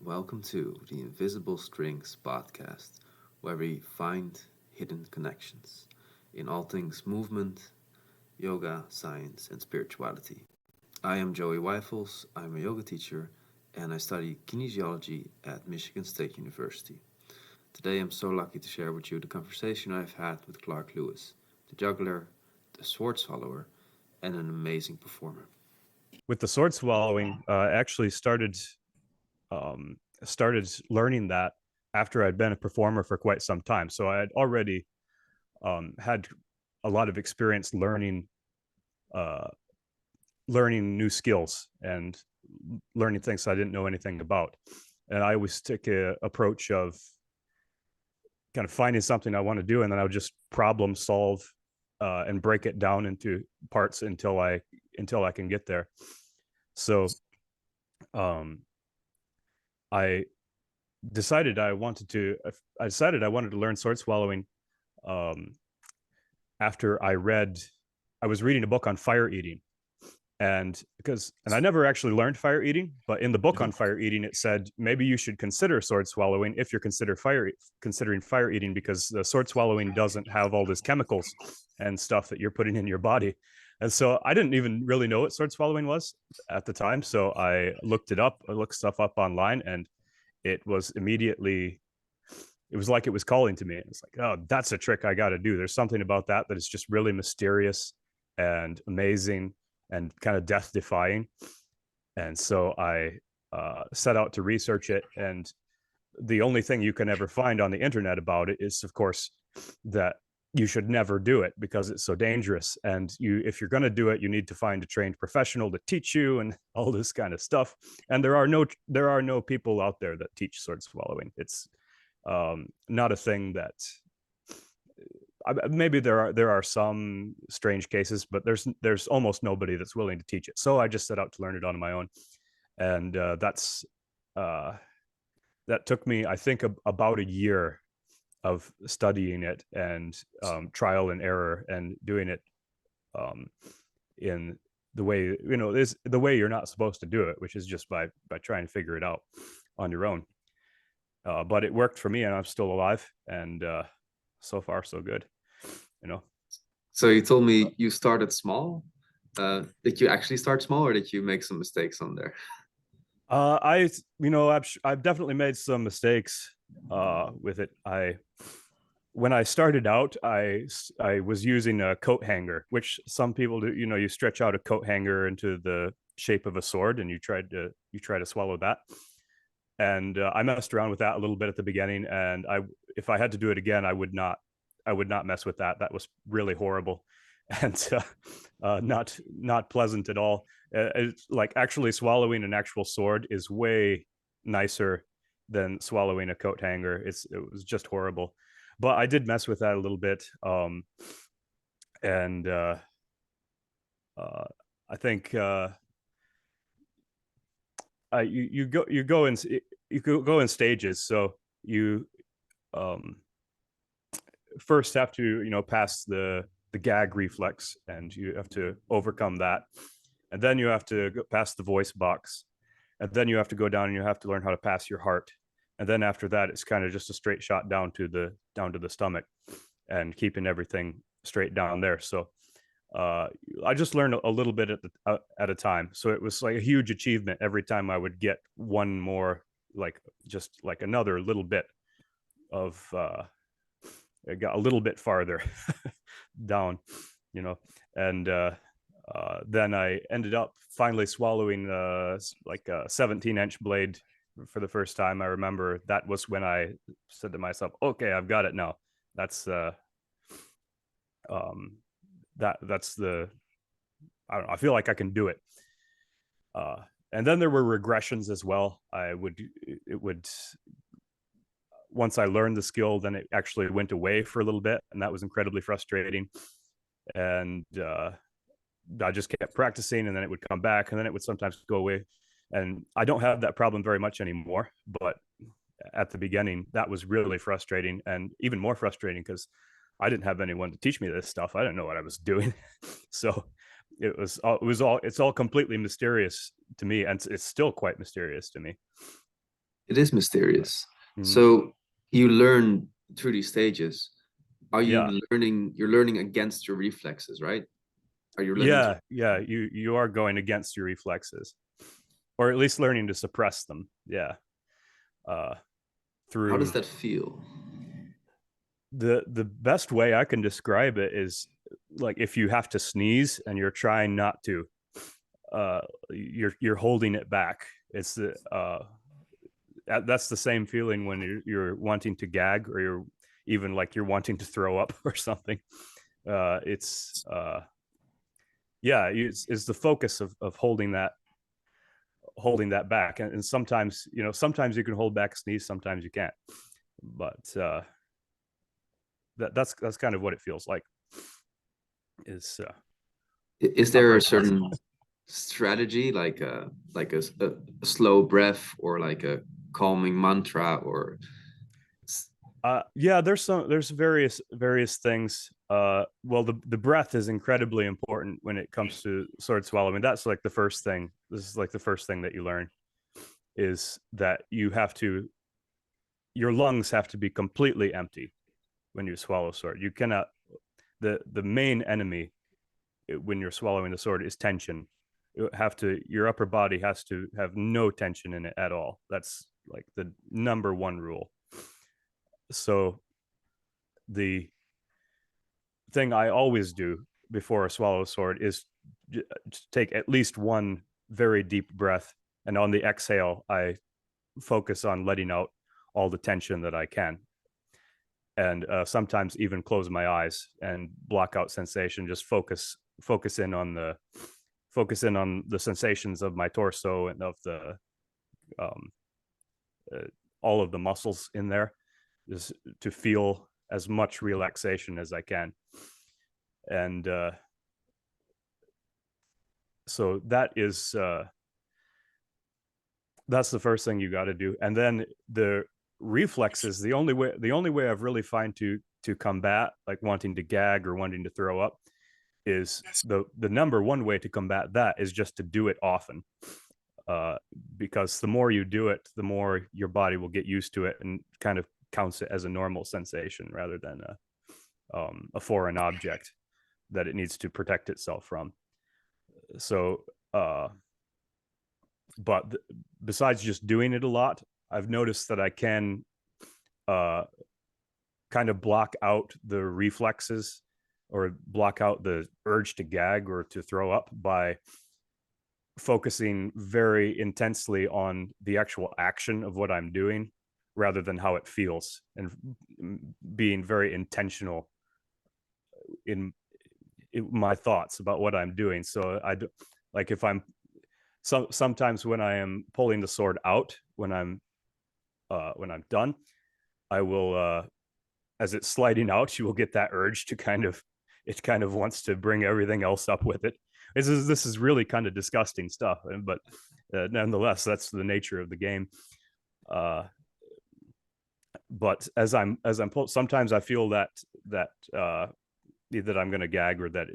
Welcome to the Invisible Strings podcast, where we find hidden connections in all things movement, yoga, science, and spirituality. I am Joey Weifels, I'm a yoga teacher, and I study kinesiology at Michigan State University. Today I'm so lucky to share with you the conversation I've had with Clark Lewis, the juggler, the sword swallower, and an amazing performer. With the sword swallowing, I actually started learning that after I'd been a performer for quite some time. So I had already had a lot of experience uh, learning new skills and learning things I didn't know anything about. And I always take a approach of kind of finding something I want to do, and then I would just problem solve and break it down into parts until I can get there. So um, I decided I decided I wanted to learn sword swallowing um, after I was reading a book on fire eating, and I never actually learned fire eating, but in the book on fire eating it said maybe you should consider sword swallowing if you're considering fire eating, because the sword swallowing doesn't have all these chemicals and stuff that you're putting in your body. And so I didn't even really know what sword swallowing was at the time, so I looked stuff up online, and it was immediately it was like it was calling to me. It's like, oh, that's a trick I got to do. There's something about that is just really mysterious and amazing and kind of death defying. And so I set out to research it. And the only thing you can ever find on the internet about it is, of course, that you should never do it because it's so dangerous. And if you're going to do it, you need to find a trained professional to teach you and all this kind of stuff. And there are no people out there that teach sword swallowing. It's not a thing that maybe there are some strange cases, but there's almost nobody that's willing to teach it. So I just set out to learn it on my own, and that took me, I think, about a year of studying it and trial and error and doing it in the way is the way you're not supposed to do it, which is just by trying to figure it out on your own. But it worked for me, and I'm still alive, and so far so good. You know. So you told me you started small. Did you actually start small, or did you make some mistakes on there? I've definitely made some mistakes with it. When I started out, I was using a coat hanger, which some people do. You stretch out a coat hanger into the shape of a sword, and you try to swallow that. And I messed around with that a little bit at the beginning, and if I had to do it again, I would not mess with that. That was really horrible, and not pleasant at all. It's like actually swallowing an actual sword is way nicer than swallowing a coat hanger. It was just horrible, but I did mess with that a little bit, and I think you go in stages. So you first have to pass the gag reflex, and you have to overcome that, and then you have to go past the voice box, and then you have to go down and you have to learn how to pass your heart, and then after that it's kind of just a straight shot down to the stomach and keeping everything straight down there. So I just learned a little bit at a time. So it was like a huge achievement every time I would get one more, like just like another little bit of it got a little bit farther down, and then I ended up finally swallowing like a 17-inch blade for the first time. I remember that was when I said to myself, okay, I've got it now. That's that's the I don't know, I feel like I can do it. And then there were regressions as well. It would once I learned the skill, then it actually went away for a little bit, and that was incredibly frustrating. And I just kept practicing, and then it would come back, and then it would sometimes go away. And I don't have that problem very much anymore, but at the beginning, that was really frustrating, and even more frustrating because I didn't have anyone to teach me this stuff. I didn't know what I was doing. So it's all completely mysterious to me, and it's still quite mysterious to me. It is mysterious. Mhm. So you learn through these stages. Are Yeah, you learning? You're learning against your reflexes, right? Are you learning to? yeah. You are going against your reflexes, or at least learning to suppress them. Yeah, uh, How does through that feel? the best way I can describe it is like if you have to sneeze and you're trying not to, you're holding it back. It's the that's the same feeling when you're wanting to gag, or you're even like you're wanting to throw up or something. It's yeah, it's the focus of holding that back, and sometimes sometimes you can hold back a sneeze, sometimes you can't, but that's kind of what it feels like. Is Is not there a very pleasant. certain strategy, like a slow breath or like a calming mantra or Yeah, there's various things. Well, the breath is incredibly important when it comes to sword swallowing. That's like the first thing. This is like the first thing that you learn is that your lungs have to be completely empty when you swallow sword. You cannot the main enemy when you're swallowing the sword is tension. Your upper body has to have no tension in it at all. That's like the number one rule. So the thing I always do before a swallow sword is take at least one very deep breath, and on the exhale, I focus on letting out all the tension that I can, and sometimes even close my eyes and block out sensation. Just focus in on the sensations of my torso and of the um, uh, all of the muscles in there, just to feel as much relaxation as I can, and so that's the first thing you got to do, and then the reflexes. The only way I've really found to combat like wanting to gag or wanting to throw up is the number one way to combat that is just to do it often, uh, because the more you do it, the more your body will get used to it and kind of counts it as a normal sensation rather than a foreign object that it needs to protect itself from. So uh, but besides just doing it a lot, I've noticed that I can uh, kind of block out the reflexes or block out the urge to gag or to throw up by focusing very intensely on the actual action of what I'm doing rather than how it feels, and being very intentional in, my thoughts about what I'm doing. So like if I'm sometimes when I am pulling the sword out, when I'm done, I will as it's sliding out, you will get that urge to it kind of wants to bring everything else up with it. This is really kind of disgusting stuff, but nonetheless, that's the nature of the game. Uh, but as I'm sometimes I feel that that I'm gonna gag, or that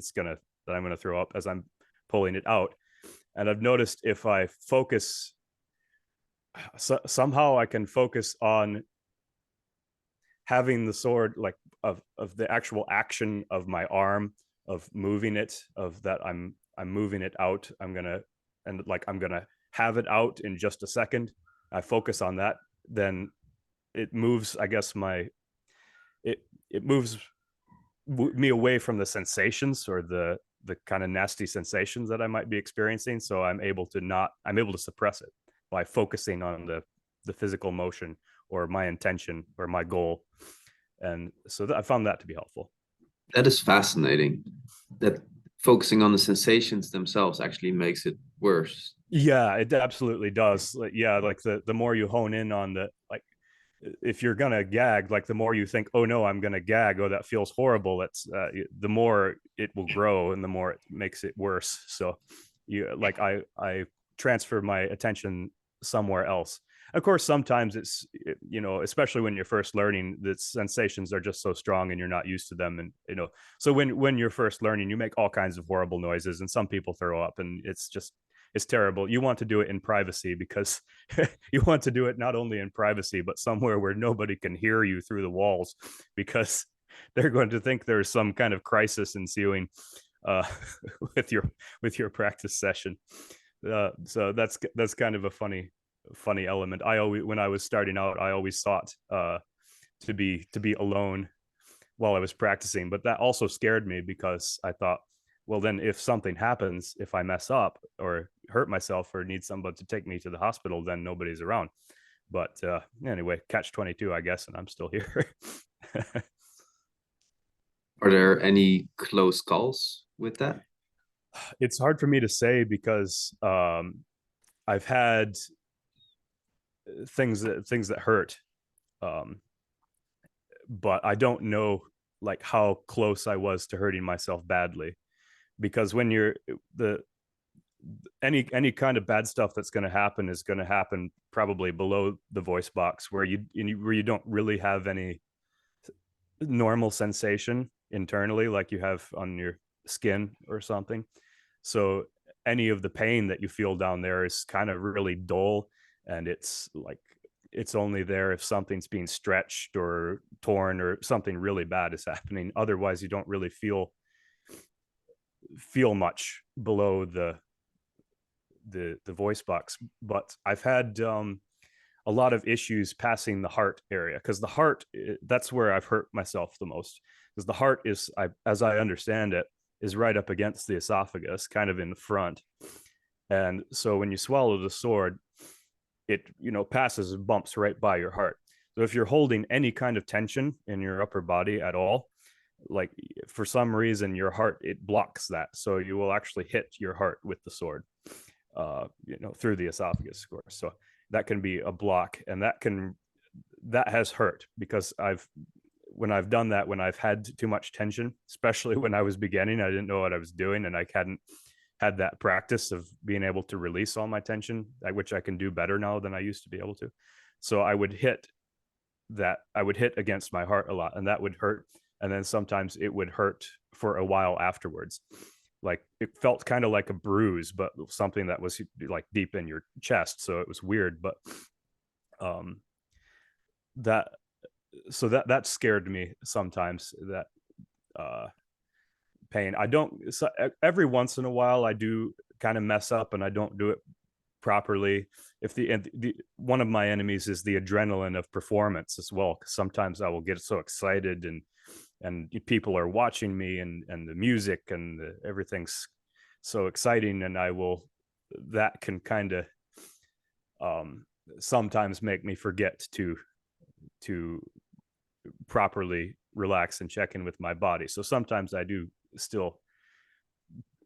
I'm gonna throw up as I'm pulling it out. And I've noticed if I focus, somehow I can focus on having the sword, like of the actual action of my arm, of moving it, of that I'm moving it out. I'm gonna have it out in just a second. I focus on that, then it moves, I guess, it it moves me away from the sensations, or the kind of nasty sensations that I might be experiencing. So I'm able to suppress it by focusing on the physical motion, or my intention, or my goal. And so I found that to be helpful. that is fascinating. That focusing on the sensations themselves actually makes it worse. Yeah, it absolutely does. Like, yeah, like the more you hone in on like if you're gonna gag, like the more you think, oh no, I'm gonna gag, oh that feels horrible, that's the more it will grow and the more it makes it worse. So I transfer my attention somewhere else. Of course, sometimes it's, especially when you're first learning, the sensations are just so strong and you're not used to them, and so when you're first learning, you make all kinds of horrible noises, and some people throw up, and it's just it's terrible. You want to do it in privacy because you want to do it not only in privacy, but somewhere where nobody can hear you through the walls, because they're going to think there's some kind of crisis ensuing uh, with your practice session. So that's kind of a funny element. I always, when I was starting out, I always sought to be alone while I was practicing, but that also scared me because I thought, well, then if something happens, if I mess up or hurt myself or need somebody to take me to the hospital, then nobody's around. But anyway, catch 22, I guess, and I'm still here. Are there any close calls with that? It's hard for me to say because I've had things that hurt, but I don't know like how close I was to hurting myself badly, because when you're any kind of bad stuff that's going to happen is going to happen probably below the voice box, where you don't really have any normal sensation internally like you have on your skin or something. So any of the pain that you feel down there is kind of really dull, and it's like it's only there if something's being stretched or torn or something really bad is happening. Otherwise, you don't really feel much below the voice box. But I've had a lot of issues passing the heart area, because the heart, that's where I've hurt myself the most, because the heart is, as I understand it, is right up against the esophagus, kind of in the front. And so when you swallow the sword, it passes and bumps right by your heart. So if you're holding any kind of tension in your upper body at all, like for some reason your heart, it blocks that, so you will actually hit your heart with the sword through the esophagus, of course. So that can be a block, and that has hurt, because when I've done that, when I've had too much tension, especially when I was beginning, I didn't know what I was doing, and I hadn't had that practice of being able to release all my tension, which I can do better now than I used to be able to. So I would hit against my heart a lot, and that would hurt. And then sometimes it would hurt for a while afterwards. Like it felt kind of like a bruise, but something that was like deep in your chest. So it was weird, but that scared me sometimes, that pain. Every once in a while I do kind of mess up and I don't do it properly. If the one of my enemies is the adrenaline of performance as well, because sometimes I will get so excited, and people are watching me, and the music and everything's so exciting, and that can kind of sometimes make me forget to properly relax and check in with my body. So sometimes I do still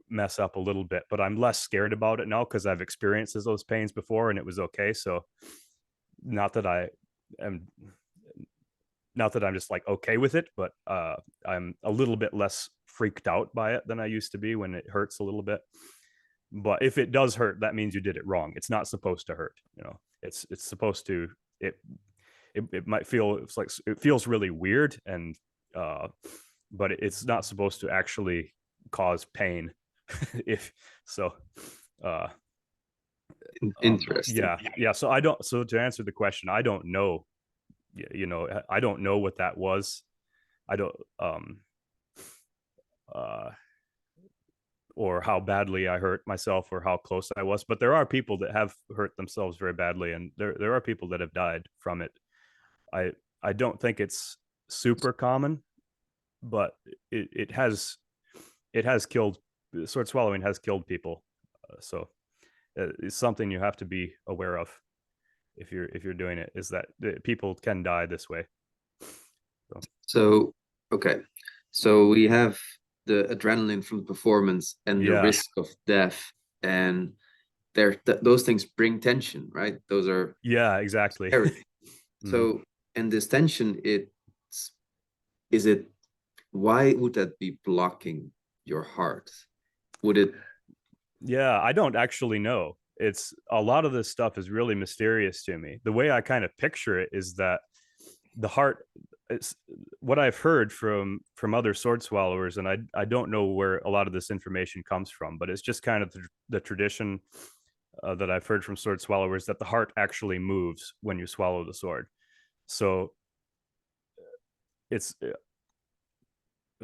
mess up a little bit, but I'm less scared about it now because I've experienced those pains before and it was okay. So not that I'm just like okay with it, but I'm a little bit less freaked out by it than I used to be when it hurts a little bit. But if it does hurt, that means you did it wrong. It's not supposed to hurt. It's supposed to, it might feel, it's like, it feels really weird, and but it's not supposed to actually cause pain. If so, interesting. Yeah. So to answer the question, I don't know. I don't know what that was. I don't or how badly I hurt myself or how close I was. But there are people that have hurt themselves very badly, and there are people that have died from it. I don't think it's super common, but it has killed, sword swallowing has killed people. So it's something you have to be aware of if you're doing it, is that people can die this way. So okay, so we have the adrenaline from the performance and the risk of death, and those things bring tension, right? Those are exactly. So and this tension, why would that be blocking your heart? Would it? Yeah, I don't actually know. It's a lot of this stuff is really mysterious to me. The way I kind of picture it is that the heart, it's what I've heard from other sword swallowers, and I don't know where a lot of this information comes from, but it's just kind of the tradition that I've heard from sword swallowers, that the heart actually moves when you swallow the sword. So it's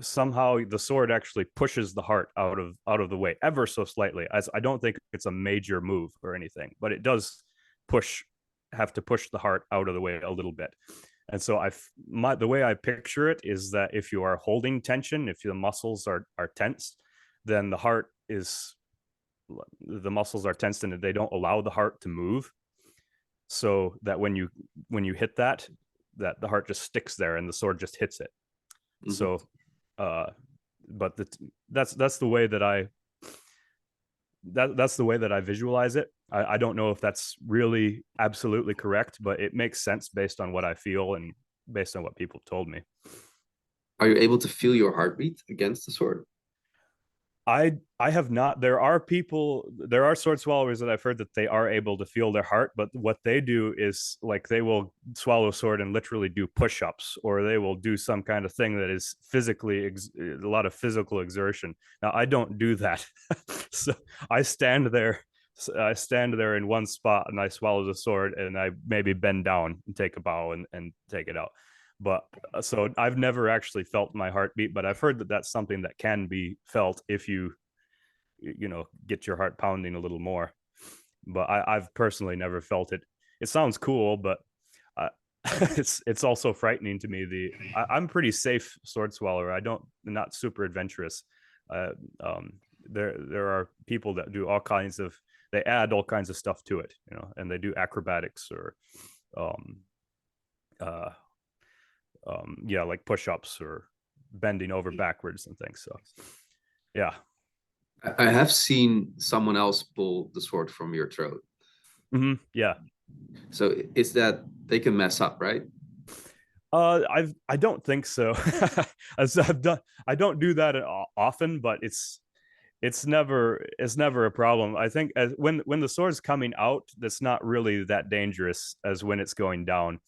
somehow the sword actually pushes the heart out of the way ever so slightly. As I don't think it's a major move or anything, but it does have to push the heart out of the way a little bit. And so the way I picture it is that if you are holding tension, if the muscles are tense, then the muscles are tensed and they don't allow the heart to move. So that when you hit that the heart just sticks there and the sword just hits it. Mm-hmm. So but that's the way that that's the way that I visualize it. I don't know if that's really absolutely correct, but it makes sense based on what I feel and based on what people told me. Are you able to feel your heartbeat against the sword? I have not. There are sword swallowers that I've heard that they are able to feel their heart, but what they do is like they will swallow a sword and literally do push-ups, or they will do some kind of thing that is physically a lot of physical exertion. Now I don't do that. So I stand there in one spot and I swallow the sword and I maybe bend down and take a bow and take it out. But so I've never actually felt my heartbeat, but I've heard that that's something that can be felt if you get your heart pounding a little more. But I've personally never felt it. It sounds cool, but it's also frightening to me. I'm pretty safe sword swallower. Not super adventurous. There are people that do they add all kinds of stuff to it, and they do acrobatics or like push-ups or bending over backwards and things. So yeah, I have seen someone else pull the sword from your throat. Mm-hmm. Yeah. So is that they can mess up, right? I don't think so. I don't do that often, but it's never a problem. I think when the sword's coming out, that's not really that dangerous as when it's going down.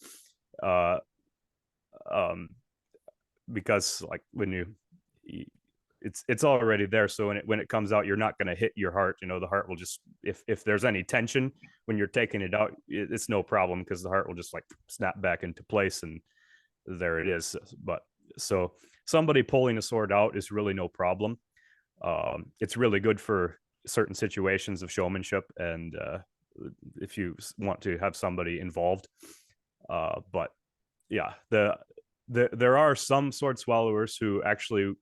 Because like it's already there, so when it comes out, you're not going to hit your heart. The heart will just, if there's any tension when you're taking it out, it's no problem because the heart will just like snap back into place and there it is. But so somebody pulling a sword out is really no problem. It's really good for certain situations of showmanship and if you want to have somebody involved. But yeah, there are some sword swallowers who actually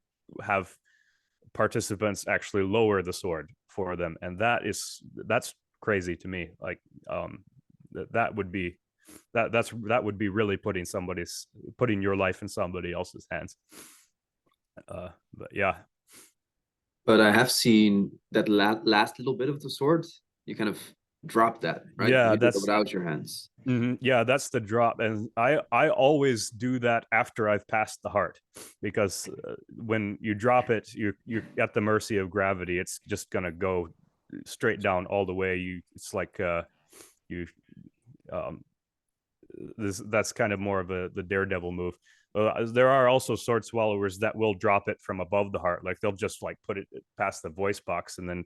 have participants actually lower the sword for them, and that's crazy to me. Like that would be really putting your life in somebody else's hands. But yeah. But I have seen that last little bit of the sword, you kind of drop that, right? Yeah, that's without your hands. Mm-hmm. Yeah, that's the drop, and I always do that after I've passed the heart, because when you drop it, you're at the mercy of gravity. It's just gonna go straight down all the way. It's like that's kind of more of the daredevil move. There are also sword swallowers that will drop it from above the heart, like they'll just like put it past the voice box and then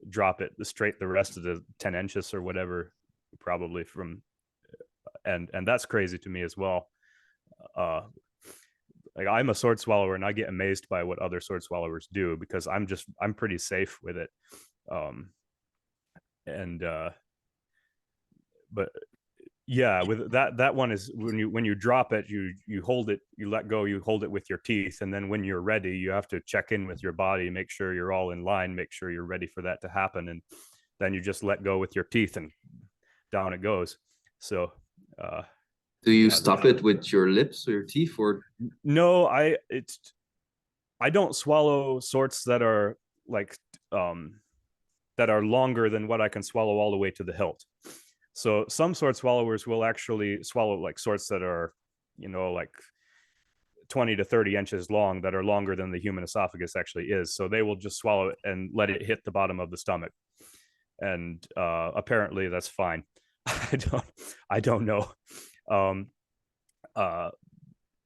drop it straight the rest of the 10 inches or whatever, probably from. And that's crazy to me as well. Like I'm a sword swallower and I get amazed by what other sword swallowers do because I'm pretty safe with it. But yeah, with that one is when you drop it, you hold it, you let go, you hold it with your teeth, and then when you're ready, you have to check in with your body, make sure you're all in line, make sure you're ready for that to happen, and then you just let go with your teeth and down it goes. So do you stop it with your lips or your teeth, or no? I don't swallow swords that are like that are longer than what I can swallow all the way to the hilt. So some sword swallowers will actually swallow like swords that are, like 20 to 30 inches long, that are longer than the human esophagus actually is. So they will just swallow it and let it hit the bottom of the stomach, and apparently that's fine. I don't know.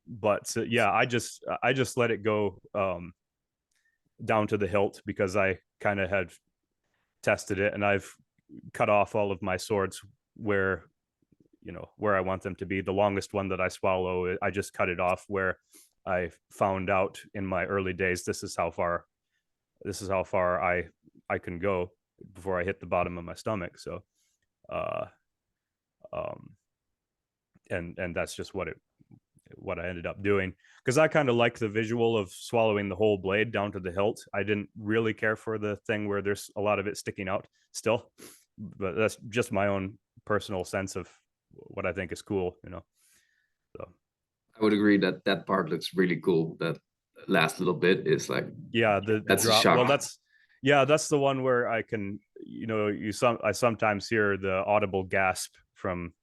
But yeah, I just let it go down to the hilt because I kind of had tested it, and I've cut off all of my swords where I want them to be. The longest one that I swallow, I just cut it off where I found out in my early days this is how far I can go before I hit the bottom of my stomach. So and that's just what I ended up doing, because I kind of like the visual of swallowing the whole blade down to the hilt. I didn't really care for the thing where there's a lot of it sticking out still, but that's just my own personal sense of what I think is cool, So I would agree that that part looks really cool. That last little bit is like, yeah, the that's a drop. Well, shock. that's the one where I can, I sometimes hear the audible gasp from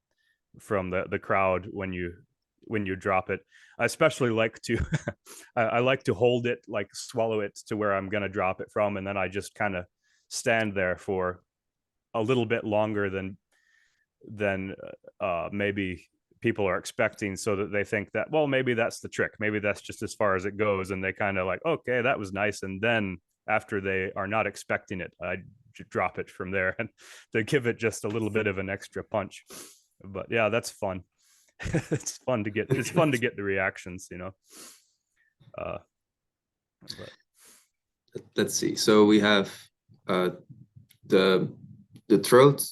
the crowd when you drop it. I especially like to I like to hold it, like swallow it to where I'm gonna drop it from, and then I just kind of stand there for a little bit longer than maybe people are expecting, so that they think that, well, maybe that's the trick, maybe that's just as far as it goes, and they kind of like, okay, that was nice, and then after they are not expecting it, I drop it from there and to give it just a little bit of an extra punch. But yeah, that's fun. It's fun to get the reactions, but Let's see. So we have the throat,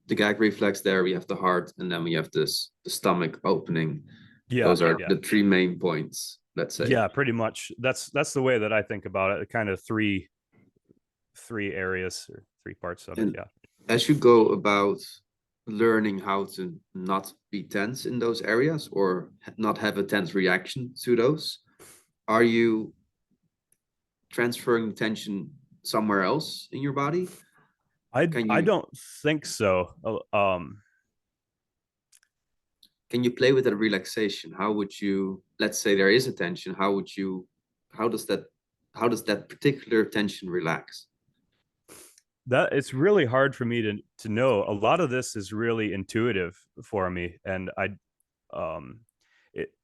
the gag reflex there. We have the heart, and then we have the stomach opening. yeah, Those are yeah, the three main points, let's say. yeah, pretty much. That's the way that I think about it. Kind of three areas or three parts of it. And Yeah. as you go about learning how to not be tense in those areas or not have a tense reaction to those, are you transferring tension somewhere else in your body? I don't think so. Can you play with that relaxation? How would you, let's say there is a tension, how does that particular tension relax? That it's really hard for me to know. A lot of this is really intuitive for me, and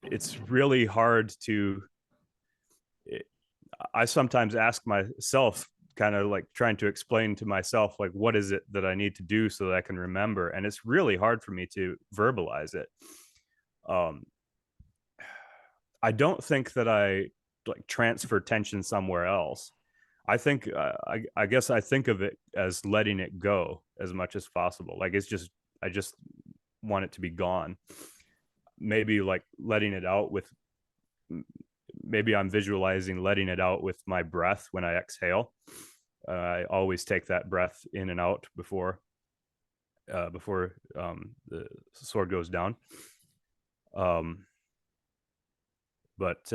it's really hard to. I sometimes ask myself, kind of like trying to explain to myself, like, what is it that I need to do so that I can remember, and it's really hard for me to verbalize it. I don't think that I like transfer tension somewhere else. I think I guess I think of it as letting it go as much as possible. Like I just want it to be gone. Maybe like letting it out with, maybe I'm visualizing letting it out with my breath when I exhale. I always take that breath in and out before the sword goes down. But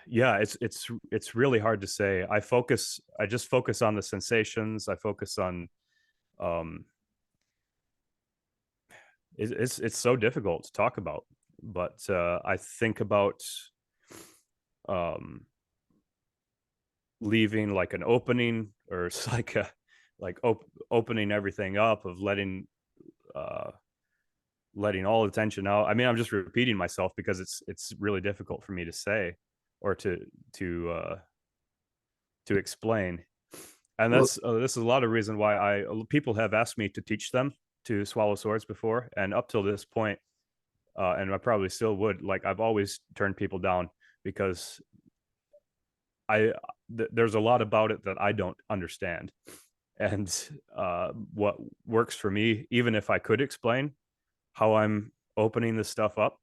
yeah, it's really hard to say. I just focus on the sensations. I focus on it's so difficult to talk about, but I think about leaving like an opening, or it's like opening everything up, of letting all the tension out. I mean, I'm just repeating myself because it's really difficult for me to say or to explain. And Well, this is a lot of reason why people have asked me to teach them to swallow swords before, and up till this point, and I probably still would, like, I've always turned people down because there's a lot about it that I don't understand. And what works for me, even if I could explain how I'm opening this stuff up,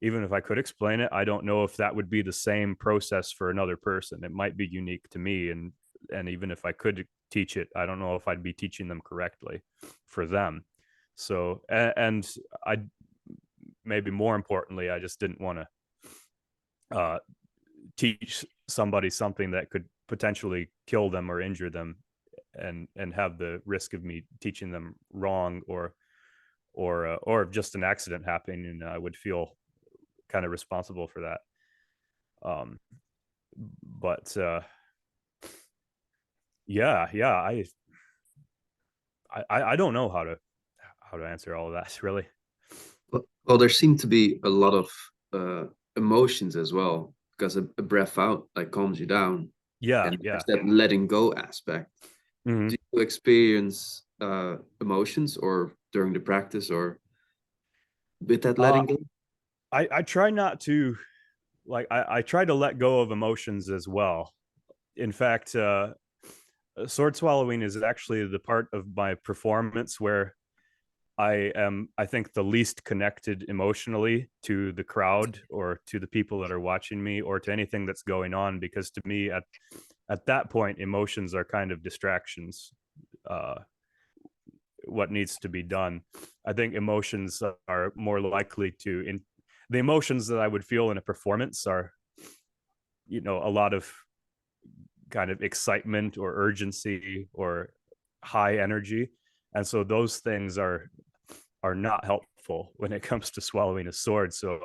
even if I could explain it, I don't know if that would be the same process for another person. It might be unique to me, and even if I could teach it, I don't know if I'd be teaching them correctly for them. So, and I, maybe more importantly, I just didn't want to teach somebody something that could potentially kill them or injure them, and have the risk of me teaching them wrong, or just an accident happening, and I would feel kind of responsible for that. But yeah, I don't know how to answer all of that, really. well, there seem to be a lot of emotions as well, because a breath out like calms you down, Yeah, and yeah, there's that letting go aspect. Mhm. Do you experience emotions or during the practice or with that uh letting go? I try not to, like, I try to let go of emotions as well. In fact, sword swallowing is actually the part of my performance where I think, the least connected emotionally to the crowd or to the people that are watching me or to anything that's going on, because to me, at that point, emotions are kind of distractions. uh what needs to be done. I think emotions are more likely to, in the emotions that I would feel in a performance are, a lot of kind of excitement or urgency or high energy. And so those things are not helpful when it comes to swallowing a sword. So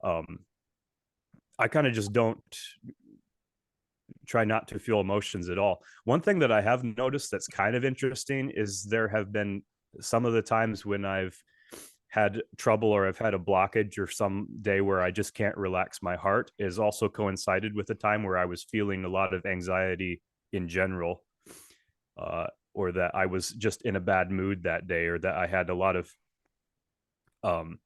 um I kind of just don't try not to feel emotions at all. One thing that I have noticed that's kind of interesting is there have been some of the times when I've had trouble or I've had a blockage or some day where I just can't relax my heart is also coincided with a time where I was feeling a lot of anxiety in general, or that I was just in a bad mood that day, or that I had um,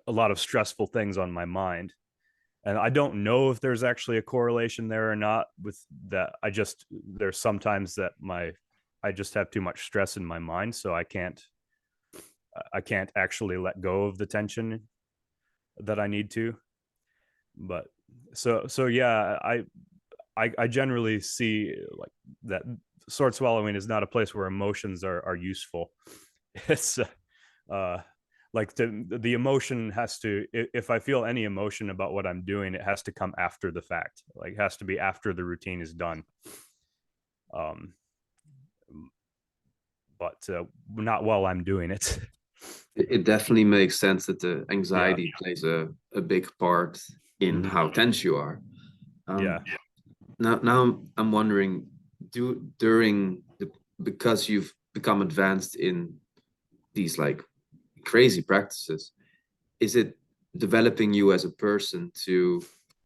a lot of stressful things on my mind. And I don't know if there's actually a correlation there or not with that. There's sometimes that I just have too much stress in my mind, so I can't actually let go of the tension that I need to. But so yeah, I generally see, like, that sword swallowing is not a place where emotions are useful. It's uh like the emotion has to, if I feel any emotion about what I'm doing, it has to come after the fact, like it has to be after the routine is done. um but not while I'm doing it. It definitely makes sense that the Yeah. anxiety plays a big part in Hmm. how tense you are. Yeah. Um, now I'm wondering, during the because you've become advanced in these like crazy practices, is it developing you as a person to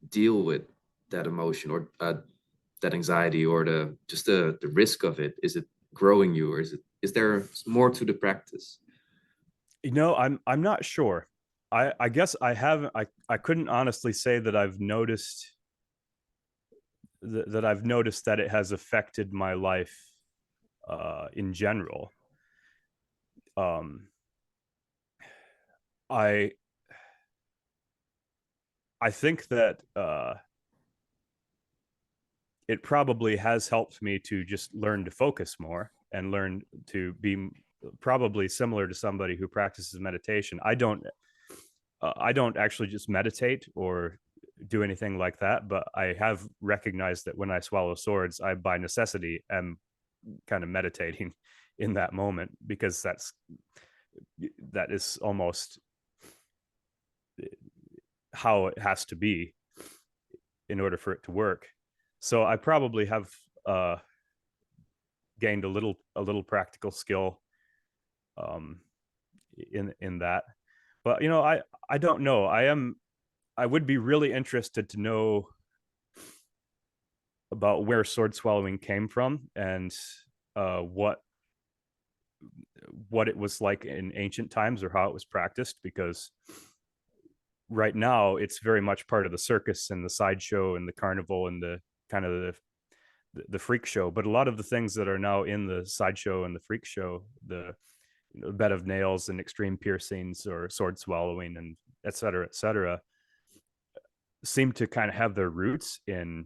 deal with that emotion or that anxiety or the risk of it? Is it growing you, or is there more to the practice? I'm not sure. I guess I haven't, I couldn't honestly say that I've noticed that it has affected my life in general. um I I think that it probably has helped me to just learn to focus more and learn to be probably similar to somebody who practices meditation. I don't actually just meditate or do anything like that, but I have recognized that when I swallow swords, I by necessity am kind of meditating in that moment, because that is almost how it has to be in order for it to work. So I probably have uh, gained a little practical skill um, in that. But I don't know. I would be really interested to know about where sword swallowing came from, and uh, what what it was like in ancient times, or how it was practiced, because right now it's very much part of the circus and the sideshow and the carnival and the kind of the freak show. But a lot of the things that are now in the sideshow and the freak show, the bed of nails and extreme piercings or sword swallowing and et cetera, seem to kind of have their roots in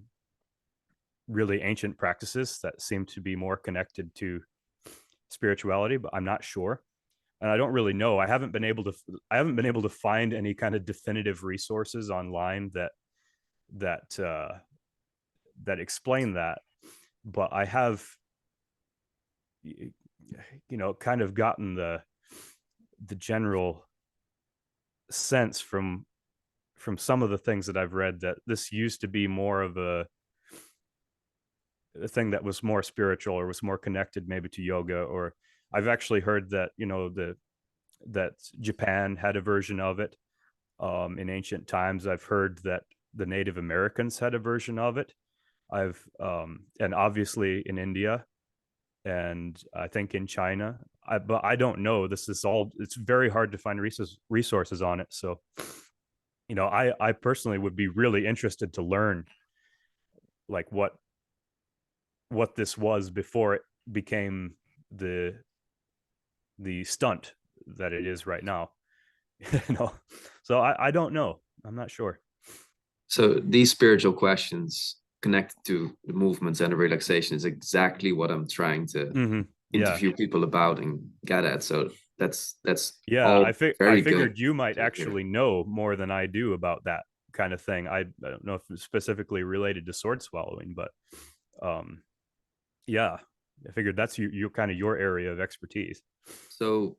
really ancient practices that seem to be more connected to spirituality. But I'm not sure, and I don't really know. I haven't been able to find any kind of definitive resources online that that explain that. But I have, kind of gotten the general sense from some of the things that I've read that this used to be more of a thing that was more spiritual or was more connected maybe to yoga. Or I've actually heard that that Japan had a version of it in ancient times. I've heard that the Native Americans had a version of it. I've and obviously in India, and I think in China. But I don't know. This is all. It's very hard to find resources on it. So, I personally would be really interested to learn like what this was before it became the stunt that it is right now. you know, so I don't know. I'm not sure. So these spiritual questions connected to the movements and the relaxation is exactly what I'm trying to Mm-hmm. Yeah, interview people about and get at. So that's yeah. all I very good figured you might to hear. actually know more than I do about that kind of thing. I don't know if it's specifically related to sword swallowing, but um, yeah, I figured that's you kind of your area of expertise. So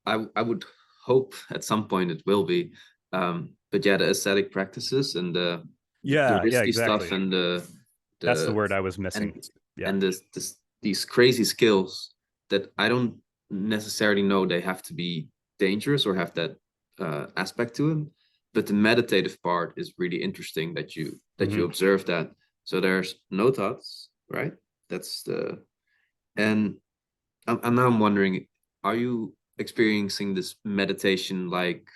I would hope at some point it will be. But yeah, the ascetic practices and the Yeah, risky stuff exactly. and That's the the word I was missing. and Yeah. and these crazy skills that I don't necessarily know they have to be dangerous or have that aspect to them. But the meditative part is really interesting that you Mm-hmm. observe that. So there's no thoughts, right? That's the and now I'm wondering, are you experiencing this meditation like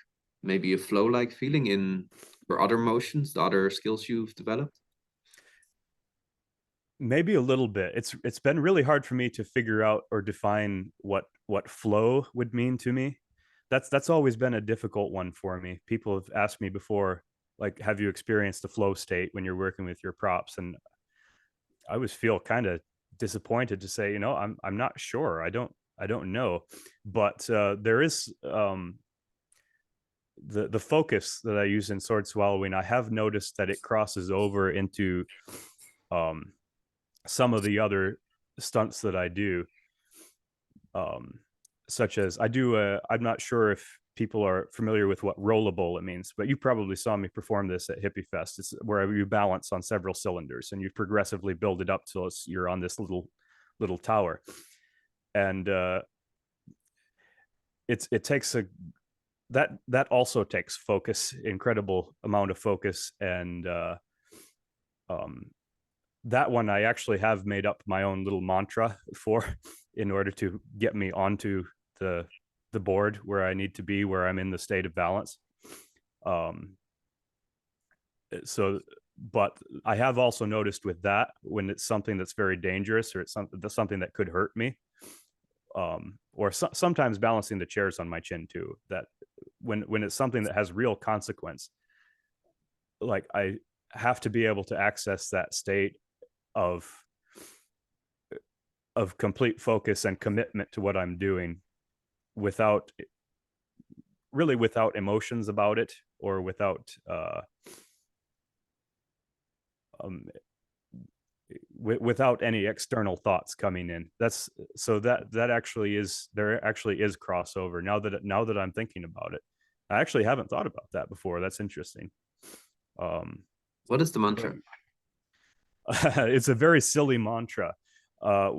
maybe a flow like feeling in your other motions, the other skills you've developed? Maybe a little bit. It's been really hard for me to figure out or define what flow would mean to me. That's always been a difficult one for me. People have asked me before, like, have you experienced the flow state when you're working with your props? And I always feel kind of disappointed to say, I'm not sure. I don't know. But there is the focus that I use in sword swallowing. I have noticed that it crosses over into um, some of the other stunts that I do, um, such as I do. I'm not sure if people are familiar with what rollable it means, but you probably saw me perform this at Hippie Fest. It's where you balance on several cylinders and you progressively build it up till you're on this little tower, and it takes a that also takes focus, incredible amount of focus, and um, that one I actually have made up my own little mantra for in order to get me onto the board where I need to be, where I'm in the state of balance. Um, so, but I have also noticed with that when it's something that's very dangerous or it's something that could hurt me, or sometimes balancing the chairs on my chin too. That when it's something that has real consequence, like I have to be able to access that state of complete focus and commitment to what I'm doing without emotions about it or without um, without any external thoughts coming in. That's so that actually is there actually is crossover now that I'm thinking about it. I actually haven't thought about that before. That's interesting. Um, What is the but mantra? it's a very silly mantra. Uh,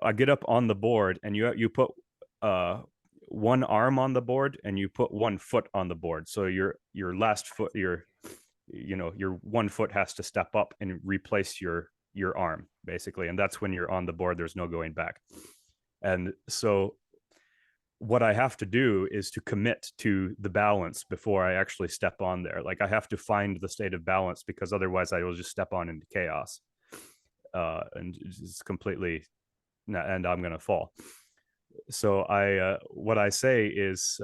I get up on the board, and you put uh, one arm on the board, and you put one foot on the board. So your last foot, your one foot has to step up and replace your arm, basically, and that's when you're on the board. There's no going back. And so what I have to do is to commit to the balance before I actually step on there. Like I have to find the state of balance because otherwise I will just step on into chaos, and it's completely, and I'm gonna fall. So what I say is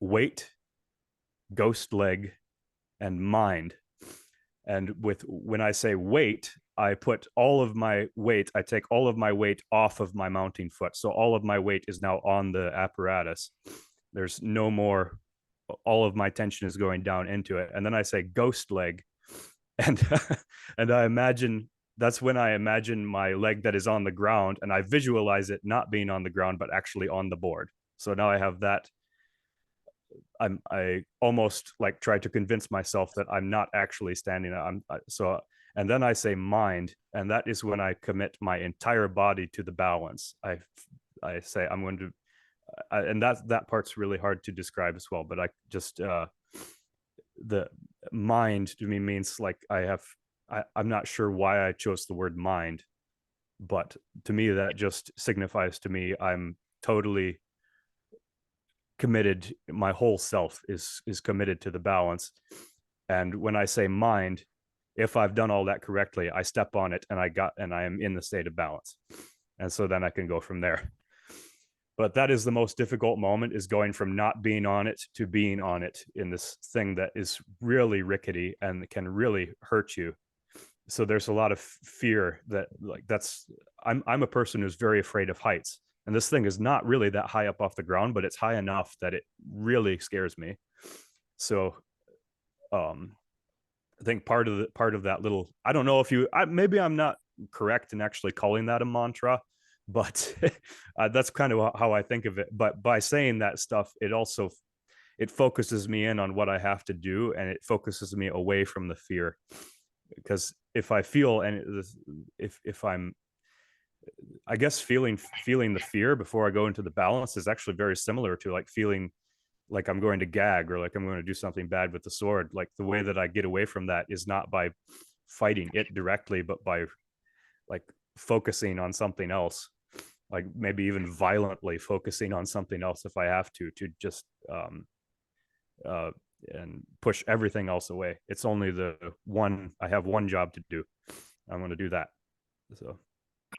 weight, ghost leg, and mind. And when I say weight, I put all of my weight, I take all of my weight off of my mounting foot. So all of my weight is now on the apparatus. There's no more, all of my tension is going down into it. And then I say ghost leg. And and that's when I imagine my leg that is on the ground and I visualize it not being on the ground, but actually on the board. So now I have that. I almost like try to convince myself that I'm not actually standing. And then I say mind, and that is when I commit my entire body to the balance. I say I'm going to, and that part's really hard to describe as well. But I just the mind to me means like I have I'm not sure why I chose the word mind, but to me that just signifies to me I'm totally committed. My whole self is committed to the balance. And when I say mind, if I've done all that correctly, I step on it and I am in the state of balance. And so then I can go from there. But that is the most difficult moment, is going from not being on it to being on it in this thing that is really rickety and can really hurt you. So there's a lot of fear that, like, I'm a person who's very afraid of heights, and this thing is not really that high up off the ground, but it's high enough that it really scares me. So I think part of that little, I don't know if maybe I'm not correct in actually calling that a mantra, but that's kind of how I think of it. But by saying that stuff, it focuses me in on what I have to do, and it focuses me away from the fear. Because if I feel, and if I'm, I guess feeling the fear before I go into the balance is actually very similar to like feeling like I'm going to gag or like I'm going to do something bad with the sword. Like the way that I get away from that is not by fighting it directly, but by like focusing on something else, like maybe even violently focusing on something else if I have to just and push everything else away. It's only I have one job to do. I'm going to do that. So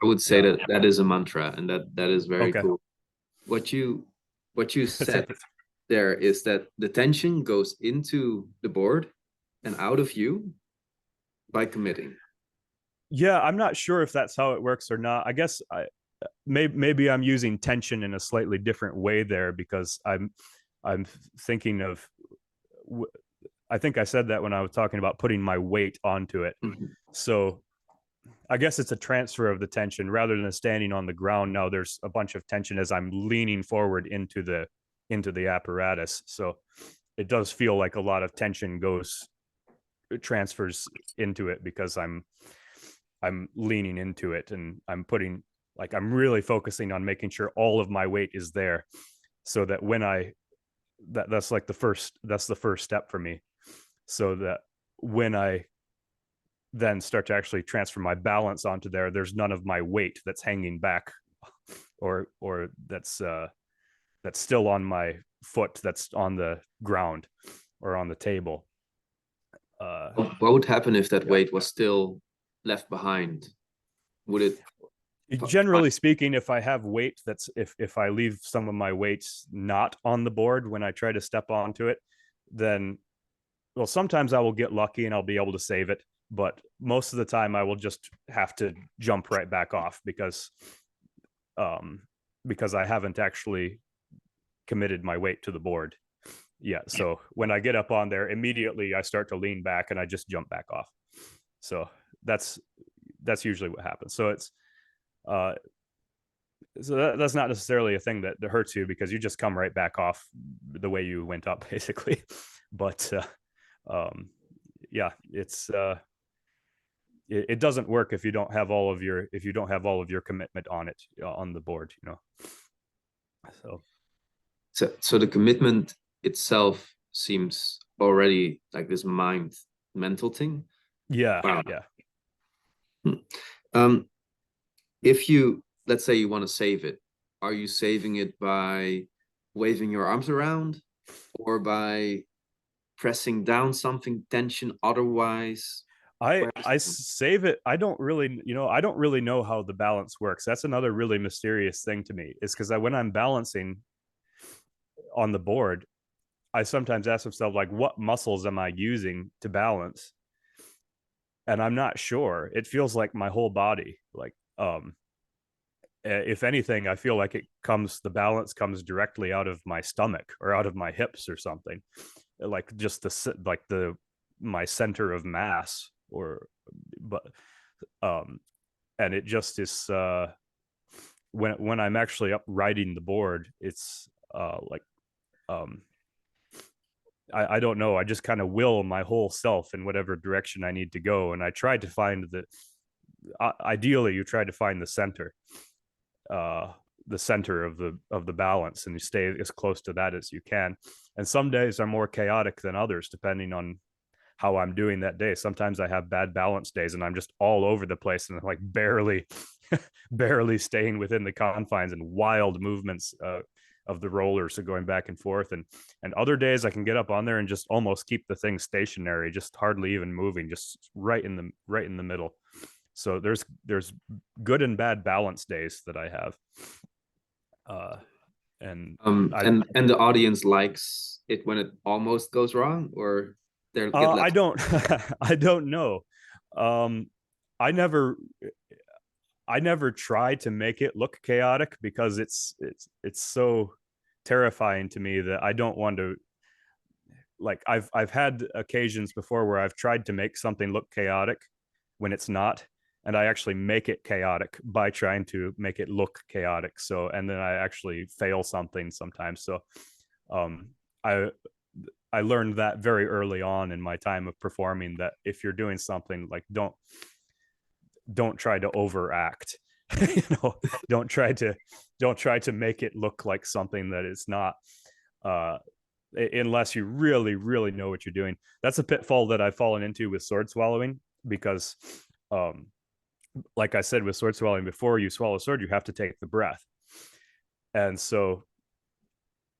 I would say that is a mantra, and that is very okay. cool. What you said there is that the tension goes into the board and out of you by committing. Yeah, I'm not sure if that's how it works or not. I guess maybe I'm using tension in a slightly different way there, because I'm thinking of, I think I said that when I was talking about putting my weight onto it. Mm-hmm. So I guess it's a transfer of the tension rather than standing on the ground. Now there's a bunch of tension as I'm leaning forward into the apparatus. So it does feel like a lot of tension transfers into it, because I'm leaning into it, and I'm really focusing on making sure all of my weight is there, so that when that's the first step for me, so that when I then start to actually transfer my balance onto there's none of my weight that's hanging back, or that's still on my foot, that's on the ground or on the table. What would happen if that weight was still left behind? Would it? Generally speaking, if I have weight if I leave some of my weight not on the board when I try to step onto it, then, well, sometimes I will get lucky and I'll be able to save it, but most of the time I will just have to jump right back off, because I haven't actually committed my weight to the board yet. So when I get up on there, immediately I start to lean back and I just jump back off. So that's usually what happens. So it's that's not necessarily a thing that hurts you, because you just come right back off the way you went up, basically. But yeah, it doesn't work if you don't have all of your commitment on it, on the board, So the commitment itself seems already like this mental thing. Yeah. Wow. Yeah. If you, let's say you want to save it, are you saving it by waving your arms around, or by pressing down something, tension otherwise? I save it. I don't really know how the balance works. That's another really mysterious thing to me, is because when I'm balancing on the board, I sometimes ask myself, like, what muscles am I using to balance? And I'm not sure. It feels like my whole body. Like, if anything, I feel like the balance comes directly out of my stomach or out of my hips or something, like just my center of mass, but and it just is, when I'm actually up riding the board, it's like, I don't know. I just kind of will my whole self in whatever direction I need to go. And I tried to find ideally you try to find the center of the balance, and you stay as close to that as you can. And some days are more chaotic than others, depending on how I'm doing that day. Sometimes I have bad balance days and I'm just all over the place and I'm like barely staying within the confines, and wild movements of the rollers, so going back and forth. And other days I can get up on there and just almost keep the thing stationary, just hardly even moving, just right in the middle. So there's good and bad balance days that I have. And and the audience likes it when it almost goes wrong, or they get I less. don't I don't know. um I never try to make it look chaotic, because it's so terrifying to me that I don't want to, like, I've had occasions before where I've tried to make something look chaotic when it's not, and I actually make it chaotic by trying to make it look chaotic. So, and then I actually fail something sometimes. So um I I learned that very early on in my time of performing, that if you're doing something, like, don't try to overact. You know, don't try to make it look like something that it's not, uh unless you really know what you're doing. That's a pitfall that I've fallen into with sword swallowing, because um like I said, with sword swallowing, before you swallow a sword you have to take the breath. And so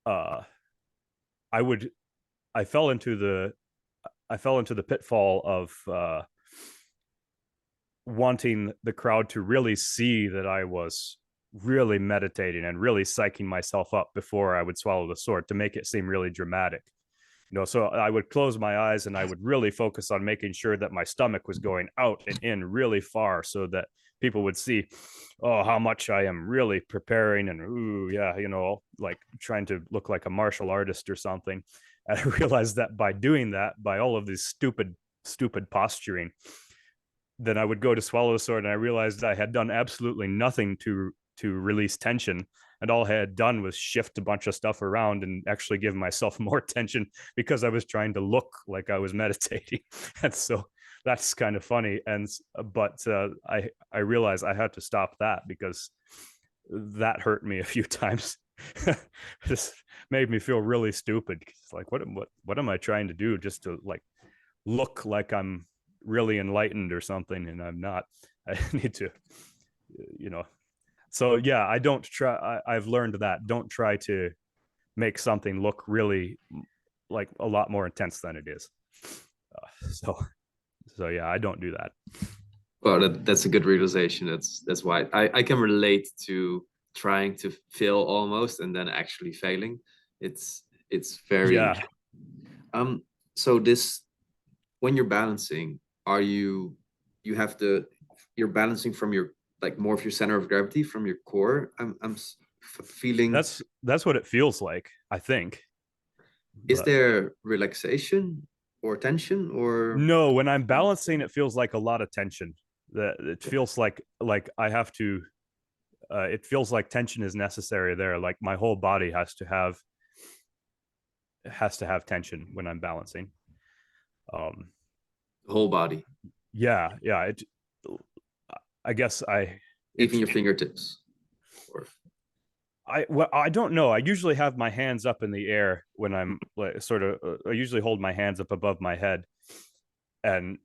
uh I would I fell into the pitfall of wanting the crowd to really see that I was really meditating and really psyching myself up before I would swallow the sword, to make it seem really dramatic. So I would close my eyes and I would really focus on making sure that my stomach was going out and in really far, so that people would see, oh, how much I am really preparing, and ooh, yeah, like trying to look like a martial artist or something. And I realized that by doing that, by all of this stupid posturing, then I would go to swallow the sword, and I realized I had done absolutely nothing to release tension, and all I had done was shift a bunch of stuff around and actually give myself more tension, because I was trying to look like I was meditating. And so that's kind of funny. And but I realized I had to stop that, because that hurt me a few times. This made me feel really stupid. It's like, what am I trying to do, just to, like, look like I'm really enlightened or something, and I'm not. I need to, you know. So yeah, I don't try. I've learned that don't try to make something look really like a lot more intense than it is. So yeah, I don't do that. Well, that's a good realization. That's why I can relate to trying to fail almost and then actually failing. It's very Yeah. um so this when you're balancing, are you have the you're balancing from your, like, more of your center of gravity from your core. Feeling. That's what it feels like, I think. Is But there relaxation or tension or no, when I'm balancing, it feels like a lot of tension. That it feels like I have to. It feels like tension is necessary there. Like my whole body has to have tension when I'm balancing. Um, the whole body, yeah. I guess even it's your fingertips? Or I don't know. I usually have my hands up in the air when I'm, like, sort of. I usually hold my hands up above my head, and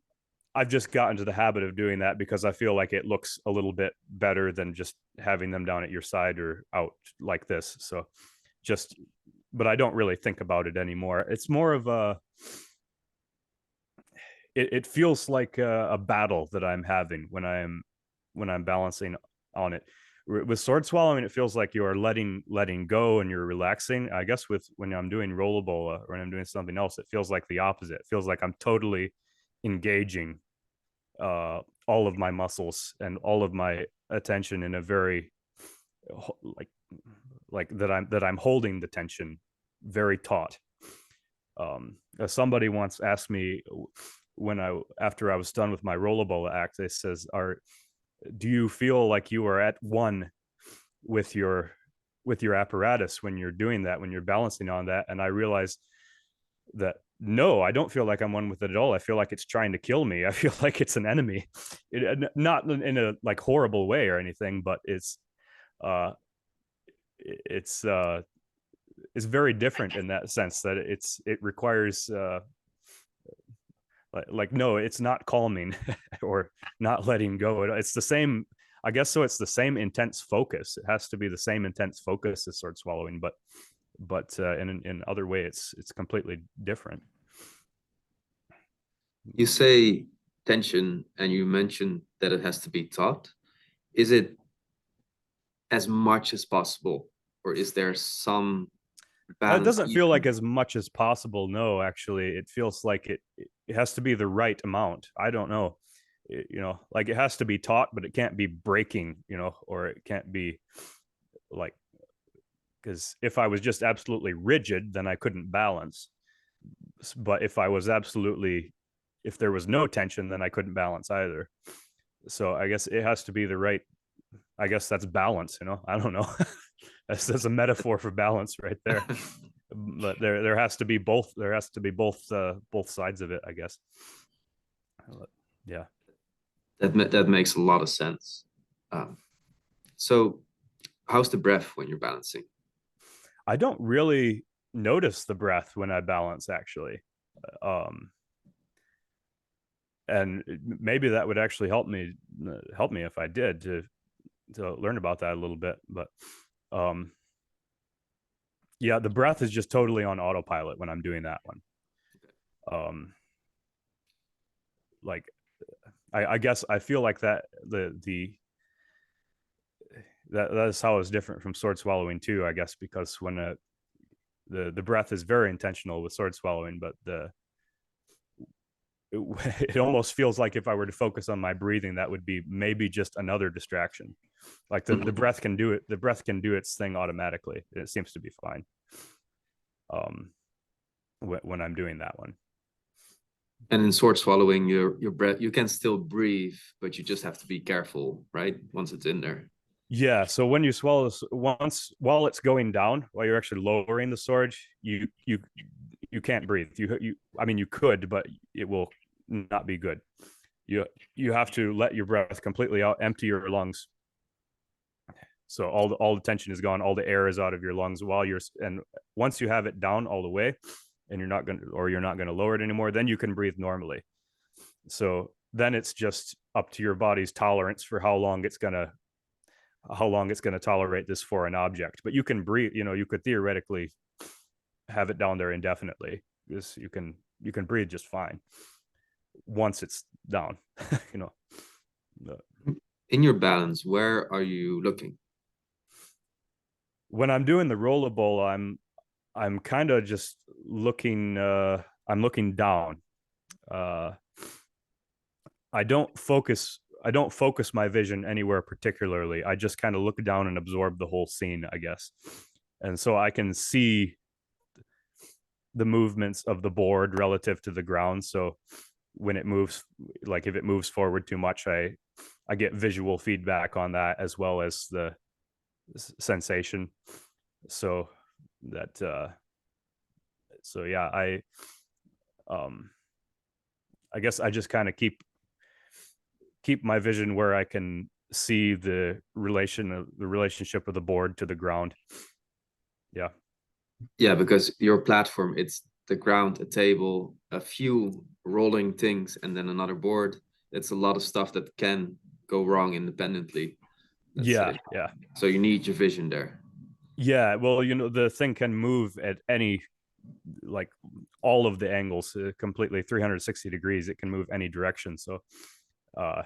I've just gotten to the habit of doing that because I feel like it looks a little bit better than just having them down at your side or out like this. So just, but I don't really think about it anymore. It's more of it feels like a battle that I'm having when I'm balancing on it. With sword swallowing, it feels like you are letting go and you're relaxing. I guess with when I'm doing rollerbola or when I'm doing something else, it feels like the opposite. It feels like I'm totally engaging all of my muscles and all of my attention in a very, like that I'm holding the tension very taut. Somebody once asked me, when I after I was done with my rollerbola act, they says, "Are do you feel like you are at one with your apparatus when you're doing that, when you're balancing on that?" And I realized that no, I don't feel like I'm one with it at all. I feel like it's trying to kill me. I feel like it's an enemy. Not in a, like, horrible way or anything, but uh it's uh it's very different in that sense, that it requires Like no, it's not calming or not letting go. It's the same, I guess. So it's the same intense focus. It has to be the same intense focus as sword swallowing, but in other way, it's completely different. You say tension, and you mentioned that it has to be taught. Is it as much as possible, or is there some It balance doesn't feel even? like as much as possible. No, actually, it feels like it has to be the right amount. I don't know. Like it has to be taught, but it can't be breaking, or it can't be like, because if I was just absolutely rigid, then I couldn't balance. But if there was no tension, then I couldn't balance either. So I guess it has to be the right. I guess that's balance. I don't know. that's a metaphor for balance right there. But there has to be both. There has to be both sides of it, I guess. Yeah. That makes a lot of sense. Um, so, how's the breath when you're balancing? I don't really notice the breath when I balance, actually. Um, and maybe that would actually help me if I did to learn about that a little bit. But yeah, the breath is just totally on autopilot when I'm doing that one. Like I guess I feel like that that's how it's different from sword swallowing too, I guess, because when the breath is very intentional with sword swallowing, but it almost feels like if I were to focus on my breathing, that would be maybe just another distraction. Like the breath can do it. The breath can do its thing automatically. It seems to be fine. When I'm doing that one. And in sword swallowing, your breath, you can still breathe, but you just have to be careful, right? Once it's in there. Yeah. So when you swallow once while it's going down, while you're actually lowering the sword, you can't breathe. I mean you could, but it will not be good. You have to let your breath completely out, empty your lungs. So all the tension is gone, all the air is out of your lungs and once you have it down all the way, and you're not going to lower it anymore, then you can breathe normally. So then it's just up to your body's tolerance for how long it's going to tolerate this foreign object. But you can breathe, you could theoretically have it down there indefinitely, because you can breathe just fine once it's down. In your balance, where are you looking? When I'm doing the rollerball, I'm kind of just looking. I'm looking down. Uh, I don't focus. I don't focus my vision anywhere particularly. I just kind of look down and absorb the whole scene, I guess. And so I can see the movements of the board relative to the ground. So when it moves, like if it moves forward too much, I get visual feedback on that, as well as the sensation. So that so yeah, um I guess I just kind of keep my vision where I can see the relationship of the board to the ground. Yeah. Yeah, because your platform, it's the ground, a table, a few rolling things, and then another board. It's a lot of stuff that can go wrong independently, let's Yeah. say. Yeah. So you need your vision there. Yeah. Well, the thing can move at any, like all of the angles, completely 360 degrees. It can move any direction. Uh,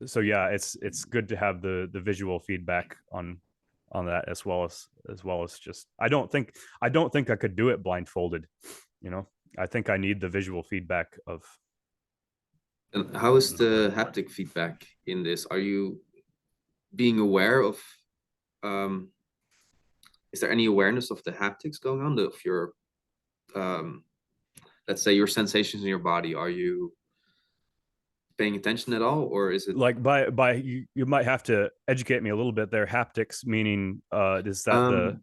so yeah, it's good to have the visual feedback on that, as well as just I don't think I could do it blindfolded. I think I need the visual feedback of. And how is the haptic feedback in this? Are you being aware of, um, is there any awareness of the haptics going on, of your, um, let's say your sensations in your body? Are you paying attention at all, or is it? Like by you might have to educate me a little bit there. Haptics meaning is that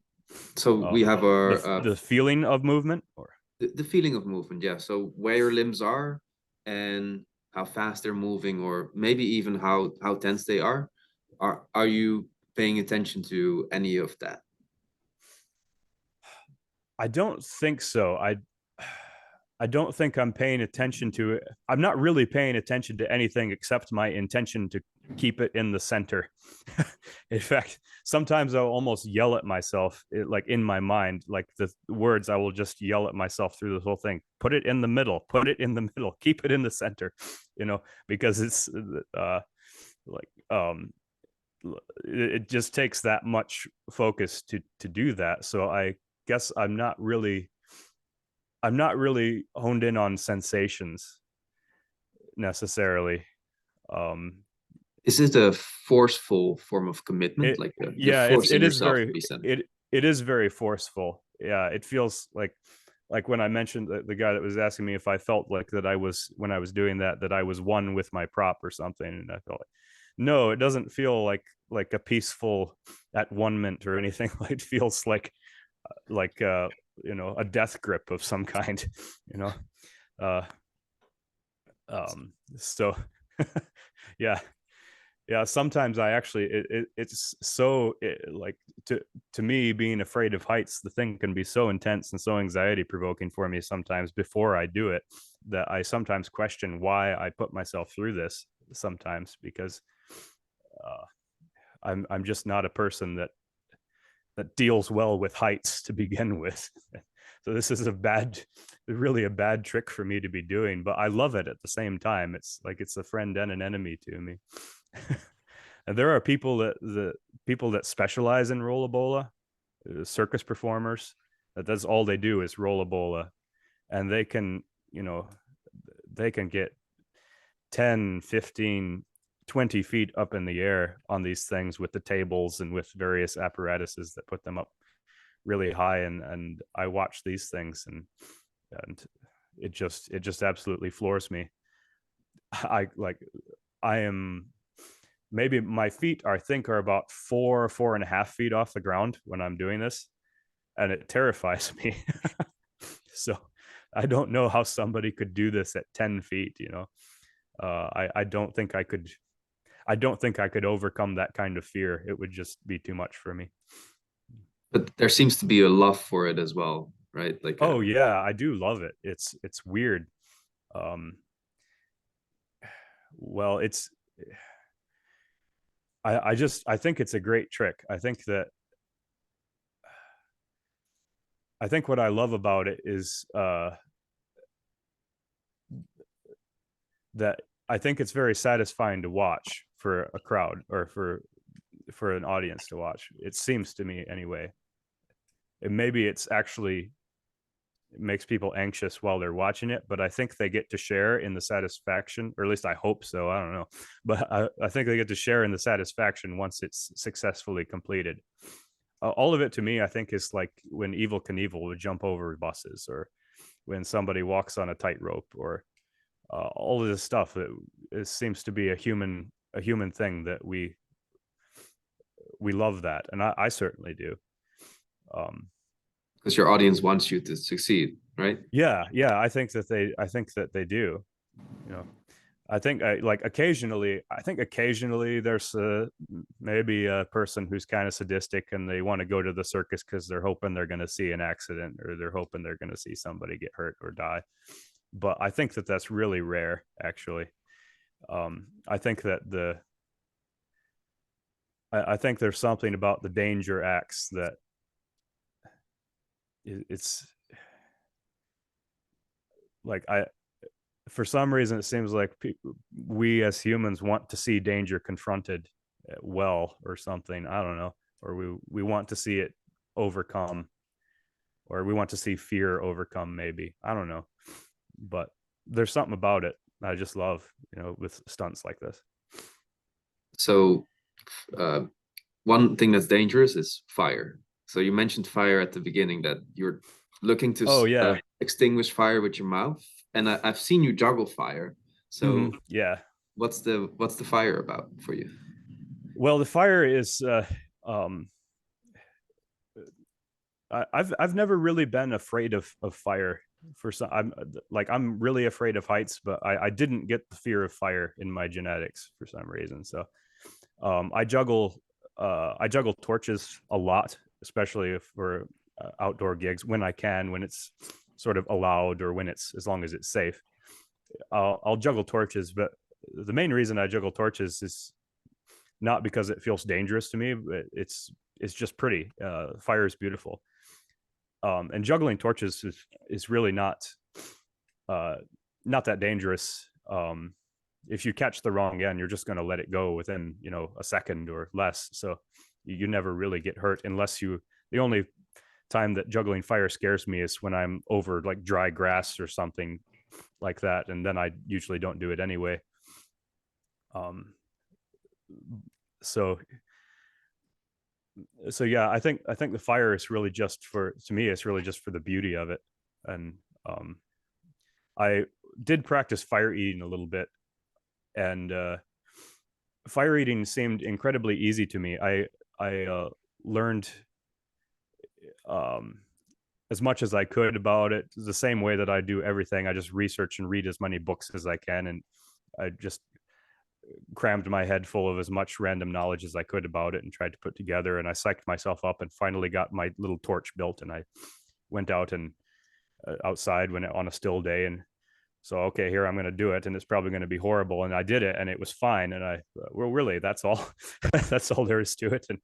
So we have our the feeling of movement, or the feeling of movement, yeah. So where your limbs are, and how fast they're moving, or maybe even how tense they are. Are you paying attention to any of that? I don't think so. I don't think I'm paying attention to it. I'm not really paying attention to anything except my intention to keep it in the center. In fact, sometimes I'll almost yell at myself, like in my mind, like the words, I will just yell at myself through the whole thing. Put it in the middle, put it in the middle, keep it in the center, because it's like, it just takes that much focus to do that. So I guess I'm not really honed in on sensations necessarily. Is it a forceful form of commitment? It Like you're Yeah, it's forcing it is yourself to very be centered? it is very forceful. Yeah, it feels like when I mentioned the guy that was asking me if I felt like that I was, when I was doing that I was one with my prop or something, and I felt like, no, it doesn't feel like a peaceful at one mint or anything. It feels like a death grip of some kind, you know. Uh, so yeah, yeah. Sometimes I actually, it's so like, to me, being afraid of heights, the thing can be so intense and so anxiety provoking for me sometimes before I do it, that I sometimes question why I put myself through this sometimes, because uh, I'm just not a person that deals well with heights to begin with. So this is really a bad trick for me to be doing, but I love it at the same time. It's like it's a friend and an enemy to me. And there are people that specialize in rollabola, circus performers, that's all they do is rollabola, and they can get 10, 15, 20 feet up in the air on these things with the tables and with various apparatuses that put them up really high. And I watch these things, and it just absolutely floors me. I am, maybe my feet I think are about 4.5 feet off the ground when I'm doing this, and it terrifies me. So I don't know how somebody could do this at 10 feet. I don't think I could overcome that kind of fear. It would just be too much for me. But there seems to be a love for it as well, right? Like Oh yeah, I do love it. It's weird. Um, well, I think it's a great trick. I think what I love about it is that I think it's very satisfying to watch for a crowd, or for an audience to watch. It seems to me anyway. And maybe it makes people anxious while they're watching it, but I think they get to share in the satisfaction, or at least I hope so. I don't know, but I think they get to share in the satisfaction once it's successfully completed. All of it to me, I think, is like when Evil Knievel would jump over buses, or when somebody walks on a tightrope, or all of this stuff. It seems to be a human thing that we love that, and I certainly do. because your audience wants you to succeed, right? Yeah, I think that they do. I think occasionally there's maybe a person who's kind of sadistic, and they want to go to the circus because they're hoping they're going to see an accident, or they're hoping they're going to see somebody get hurt or die. But I think that that's really rare, actually. I think that I think there's something about the danger acts that it's like, for some reason, it seems like we as humans want to see danger confronted well, or something. I don't know. Or we want to see it overcome, or we want to see fear overcome, maybe. I don't know. But there's something about it I just love, with stunts like this. So uh, one thing that's dangerous is fire. So you mentioned fire at the beginning, that you're looking to Oh yeah. extinguish fire with your mouth, and I've seen you juggle fire. So Yeah. what's the fire about for you? Well, the fire is um I've never really been afraid of fire. I'm really afraid of heights, but I didn't get the fear of fire in my genetics for some reason. So I juggle torches a lot, especially for outdoor gigs when I can, when it's sort of allowed, or when it's, as long as it's safe, I'll juggle torches. But the main reason I juggle torches is not because it feels dangerous to me, but it's just pretty. Fire is beautiful. And juggling torches is really not that dangerous. If you catch the wrong end, you're just going to let it go within, a second or less. So you never really get hurt, unless the only time that juggling fire scares me is when I'm over like dry grass or something like that, and then I usually don't do it anyway. So yeah, I think the fire is really just for, to me, it's really just for the beauty of it. And I did practice fire eating a little bit, and fire eating seemed incredibly easy to me. I learned as much as I could about it, the same way that I do everything. I just research and read as many books as I can, and I just crammed my head full of as much random knowledge as I could about it and tried to put together. And I psyched myself up and finally got my little torch built, and I went out and outside on a still day, and so, okay, here I'm going to do it, and it's probably going to be horrible. And I did it, and it was fine. And well, really, that's all. That's all there is to it. And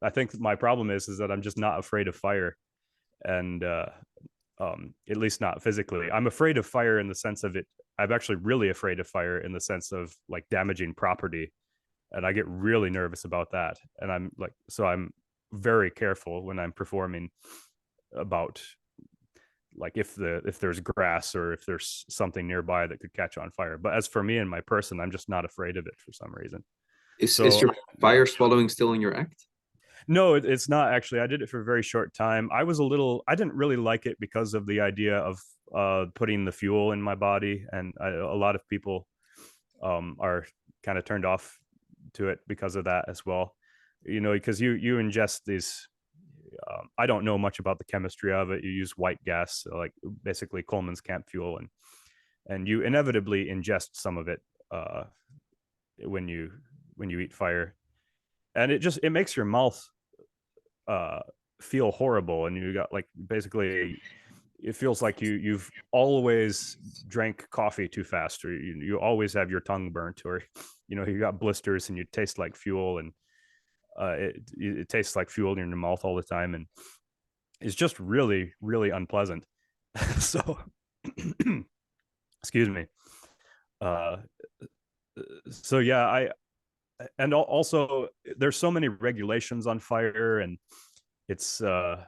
I think my problem is that I'm just not afraid of fire, and at least not physically. I'm afraid of fire in the sense of it. I'm actually really afraid of fire in the sense of like damaging property, and I get really nervous about that. And I'm very careful when I'm performing about, like, if there's grass or if there's something nearby that could catch on fire. But as for me and my person, I'm just not afraid of it for some reason. Is your fire swallowing still in your act? No, it's not actually. I did it for a very short time. I didn't really like it because of the idea of putting the fuel in my body. And a lot of people are kind of turned off to it because of that as well. Because you ingest these, I don't know much about the chemistry of it. You use white gas, so like basically Coleman's camp fuel, and you inevitably ingest some of it when you eat fire, and it makes your mouth feel horrible, and you got like basically it feels like you've always drank coffee too fast, or you always have your tongue burnt, or you got blisters and you taste like fuel, and it tastes like fuel in your mouth all the time, and it's just really, really unpleasant. So excuse me. So yeah, and also there's so many regulations on fire, and it's hard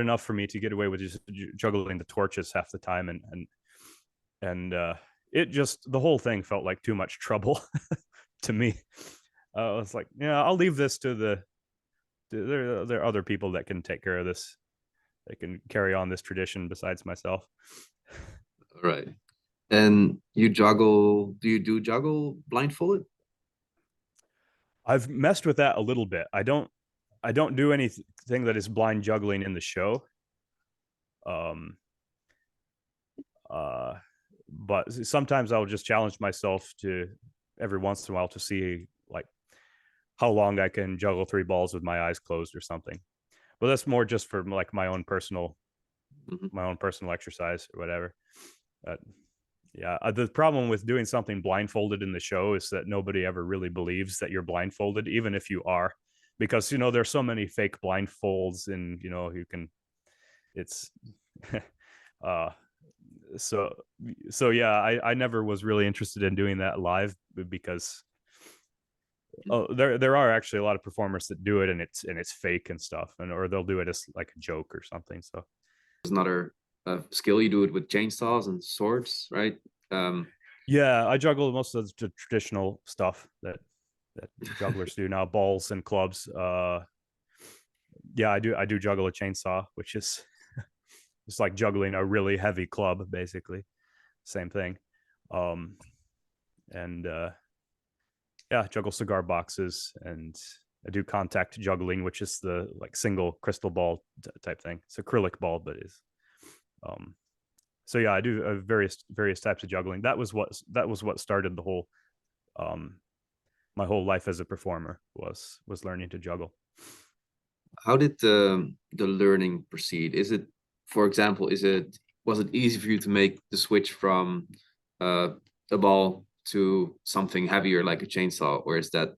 enough for me to get away with just juggling the torches half the time, and it just, the whole thing felt like too much trouble to me. I was like, yeah, I'll leave this to there are other people that can take care of this. They can carry on this tradition besides myself. All right. And you juggle, do you juggle blindfolded? I've messed with that a little bit. I don't do anything that is blind juggling in the show. But sometimes I'll just challenge myself to, every once in a while, to see like how long I can juggle 3 balls with my eyes closed or something. But that's more just for like my own personal exercise or whatever. Yeah, the problem with doing something blindfolded in the show is that nobody ever really believes that you're blindfolded, even if you are, because there's so many fake blindfolds, and you can, it's so yeah, I never was really interested in doing that live, because there are actually a lot of performers that do it, and it's fake and stuff, or they'll do it as like a joke or something. So there's another skill. You do it with chainsaws and swords, right? Yeah, I juggle most of the traditional stuff that jugglers do now, balls and clubs. Yeah, I do juggle a chainsaw, which is it's like juggling a really heavy club, basically. Same thing. And yeah, juggle cigar boxes, and I do contact juggling, which is the like single crystal ball type thing. It's acrylic ball, but is so yeah, I do various types of juggling. That was what started the whole my whole life as a performer, was learning to juggle. How did the learning proceed? Is it for example, was it easy for you to make the switch from a ball to something heavier like a chainsaw, or is that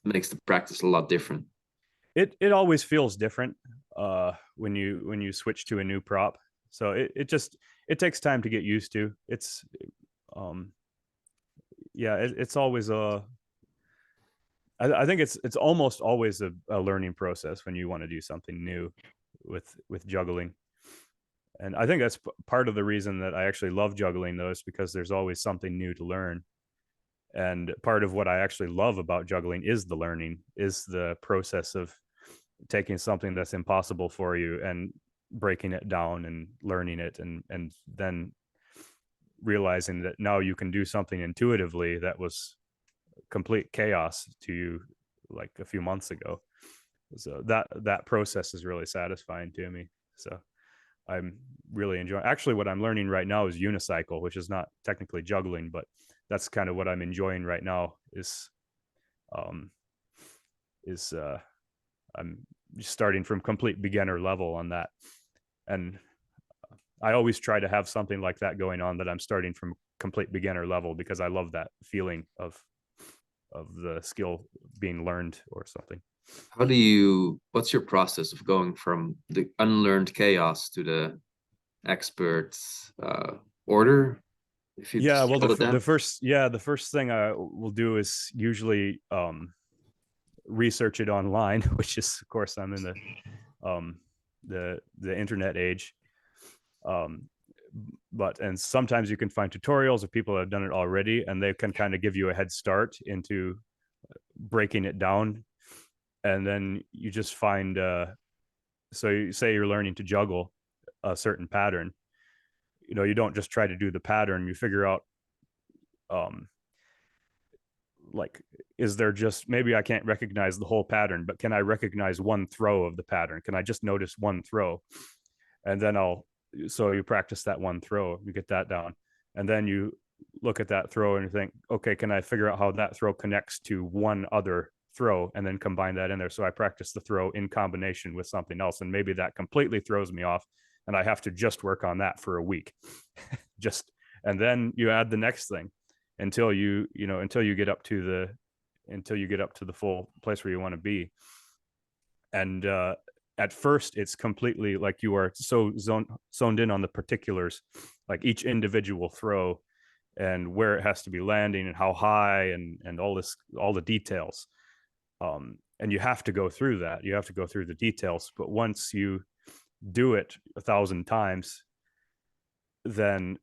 makes the practice a lot different? It always feels different when you switch to a new prop. So it takes time to get used to. It's um yeah, it's always I think it's almost always a learning process when you want to do something new with juggling. And I think that's part of the reason that I actually love juggling, though, is because there's always something new to learn. And part of what I actually love about juggling is the learning, is the process of taking something that's impossible for you and breaking it down and learning it, and then realizing that now you can do something intuitively that was complete chaos to you like a few months ago. So that process is really satisfying to me. So I'm really enjoying. Actually, what I'm learning right now is unicycle, which is not technically juggling, but that's kind of what I'm enjoying right now. Um, is I'm starting from complete beginner level on that, and I always try to have something like that going on, that I'm starting from complete beginner level, because I love that feeling of the skill being learned or something. What's your process of going from the unlearned chaos to the expert order, if you Yeah, well, call it that? the first thing I will do is usually research it online, which is, of course, I'm in um, the internet age. Um, and sometimes you can find tutorials of people that have done it already, and they can kind of give you a head start into breaking it down. And then you just find so you say you're learning to juggle a certain pattern. You don't just try to do the pattern. You figure out um like, is there just, maybe I can't recognize the whole pattern, but can I recognize one throw of the pattern? Can I just notice one throw? And then so you practice that one throw, you get that down, and then you look at that throw and you think, okay, can I figure out how that throw connects to one other throw, and then combine that in there? So I practice the throw in combination with something else, and maybe that completely throws me off, and I have to just work on that for a week. And then you add the next thing until until you get up to the full place where you want to be. And at first it's completely like you are so zoned in on the particulars, like each individual throw and where it has to be landing and how high, and all the details. And you have to go through that. You have to go through the details. But once you do it 1,000 times, then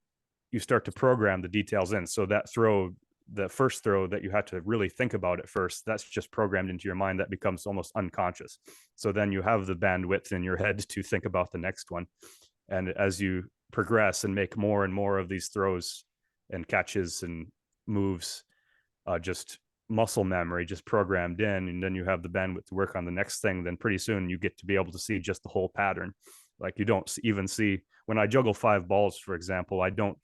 you start to program the details in. So that throw, the first throw that you had to really think about at first, that's just programmed into your mind. That becomes almost unconscious. So then you have the bandwidth in your head to think about the next one. And as you progress and make more and more of these throws and catches and moves, just muscle memory, just programmed in, and then you have the bandwidth to work on the next thing, then pretty soon you get to be able to see just the whole pattern. Like, you don't even see, when I juggle 5 balls, for example, I don't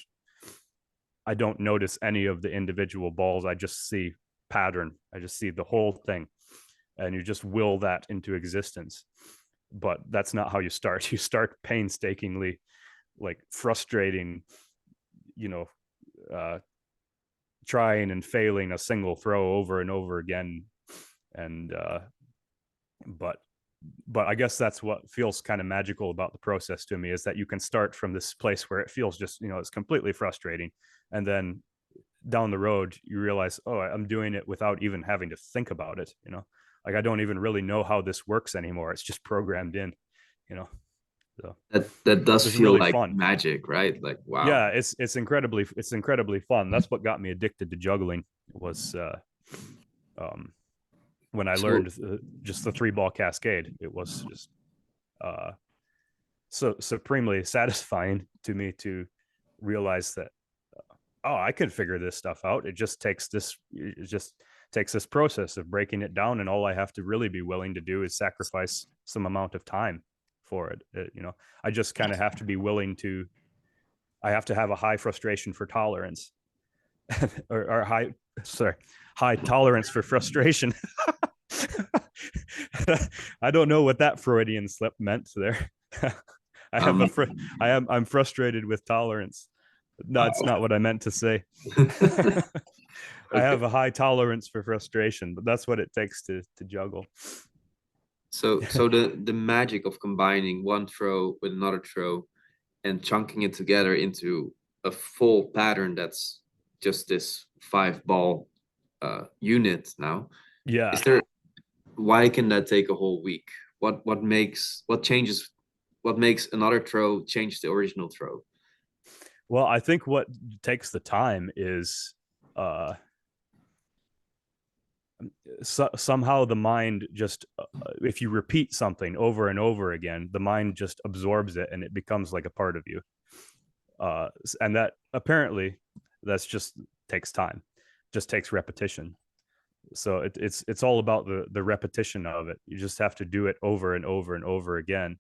notice any of the individual balls. I just see pattern. I just see the whole thing, and you just will that into existence. But that's not how you start. You start painstakingly, like frustrating, trying and failing a single throw over and over again. And but I guess that's what feels kind of magical about the process to me, is that you can start from this place where it feels just, it's completely frustrating, and then down the road you realize, oh, I'm doing it without even having to think about it. Like, I don't even really know how this works anymore. It's just programmed in. So That does it's feel really like fun. magic, right? Like, wow. Yeah, it's incredibly fun. That's what got me addicted to juggling, was when I So learned just the 3-ball cascade. It was just so supremely satisfying to me to realize that, oh, I could figure this stuff out. It just takes this process of breaking it down, and all I have to really be willing to do is sacrifice some amount of time for it. I just kind of have to be willing to. I have to have a high frustration for tolerance, or high tolerance for frustration. I don't know what that Freudian slip meant there. Um, I'm frustrated with tolerance. No, it's not what I meant to say. I okay. have a high tolerance for frustration, but that's what it takes to juggle. So the magic of combining one throw with another throw and chunking it together into a full pattern that's just this 5 ball unit now. Yeah. Is there why can that take a whole week? What makes another throw change the original throw? Well, I think what takes the time is uh somehow the mind just if you repeat something over and over again, the mind just absorbs it and it becomes like a part of you. And that apparently that's just takes time, just takes repetition. So it's all about the repetition of it. You just have to do it over and over and over again.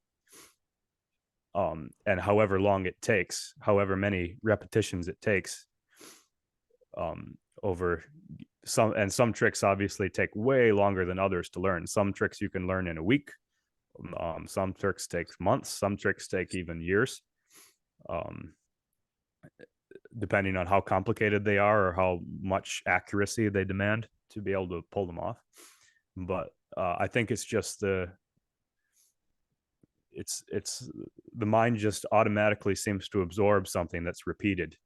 And however long it takes, however many repetitions it takes, over some tricks obviously take way longer than others to learn. Some tricks you can learn in a week. Some tricks take months. Some tricks take even years, um, depending on how complicated they are or how much accuracy they demand to be able to pull them off. But I think it's just it's the mind just automatically seems to absorb something that's repeated.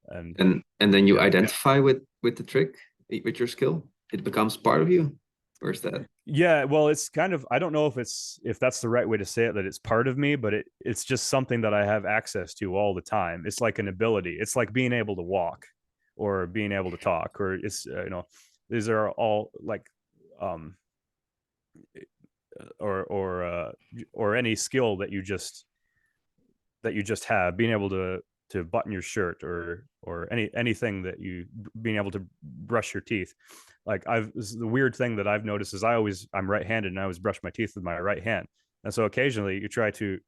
And then you Yeah. identify with the trick, with your skill. It becomes part of you. Where's that? Yeah, well, it's kind of, I don't know if that's the right way to say it, that it's part of me, but it's just something that I have access to all the time. It's like an ability. It's like being able to walk or being able to talk, or it's these are all like um or any skill that you just have, being able to button your shirt or anything that you being able to brush your teeth. Like the weird thing that I've noticed is I'm right-handed and I always brush my teeth with my right hand. And so occasionally you try to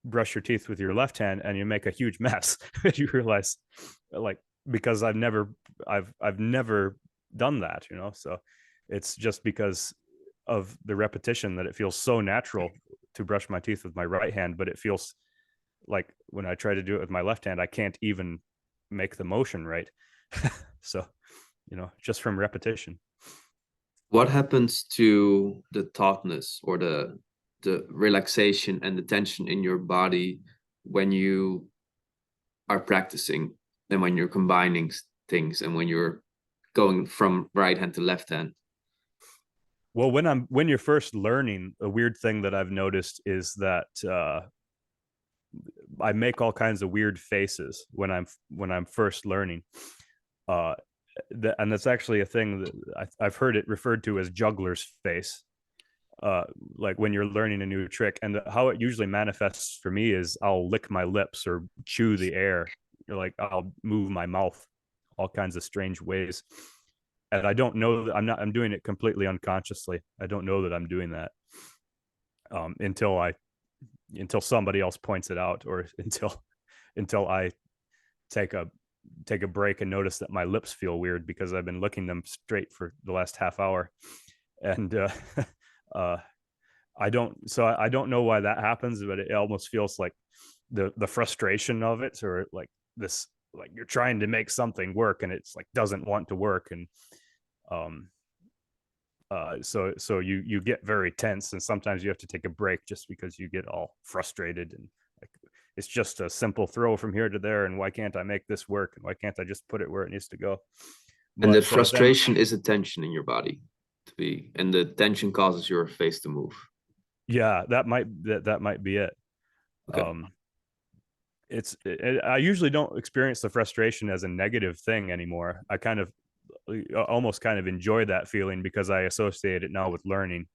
brush your teeth with your left hand and you make a huge mess. You realize, like, because I've never done that, so it's just because of the repetition that it feels so natural to brush my teeth with my right hand, but it feels like when I try to do it with my left hand, I can't even make the motion right. So, just from repetition. What happens to the tautness or the relaxation and the tension in your body when you are practicing and when you're combining things and when you're going from right hand to left hand? Well, when you're first learning, a weird thing that I've noticed is that I make all kinds of weird faces when I'm first learning. Uh, and that's actually a thing that I've heard it referred to as juggler's face. Like when you're learning a new trick, and how it usually manifests for me is I'll lick my lips or chew the air. Like I'll move my mouth all kinds of strange ways. And I don't know that I'm doing it completely unconsciously. I don't know that I'm doing that until somebody else points it out, or until I take a break and notice that my lips feel weird because I've been looking them straight for the last half hour. And uh, I don't know why that happens, but it almost feels like the frustration of it, or like this, like you're trying to make something work and it's like doesn't want to work. And um so you get very tense, and sometimes you have to take a break just because you get all frustrated, and like it's just a simple throw from here to there, and why can't I make this work, and why can't I just put it where it needs to go? And the But then frustration is a tension in your body and the tension causes your face to move. yeah, that might be it. Okay. um I usually don't experience the frustration as a negative thing anymore. I kind of almost kind of enjoy that feeling because I associate it now with learning.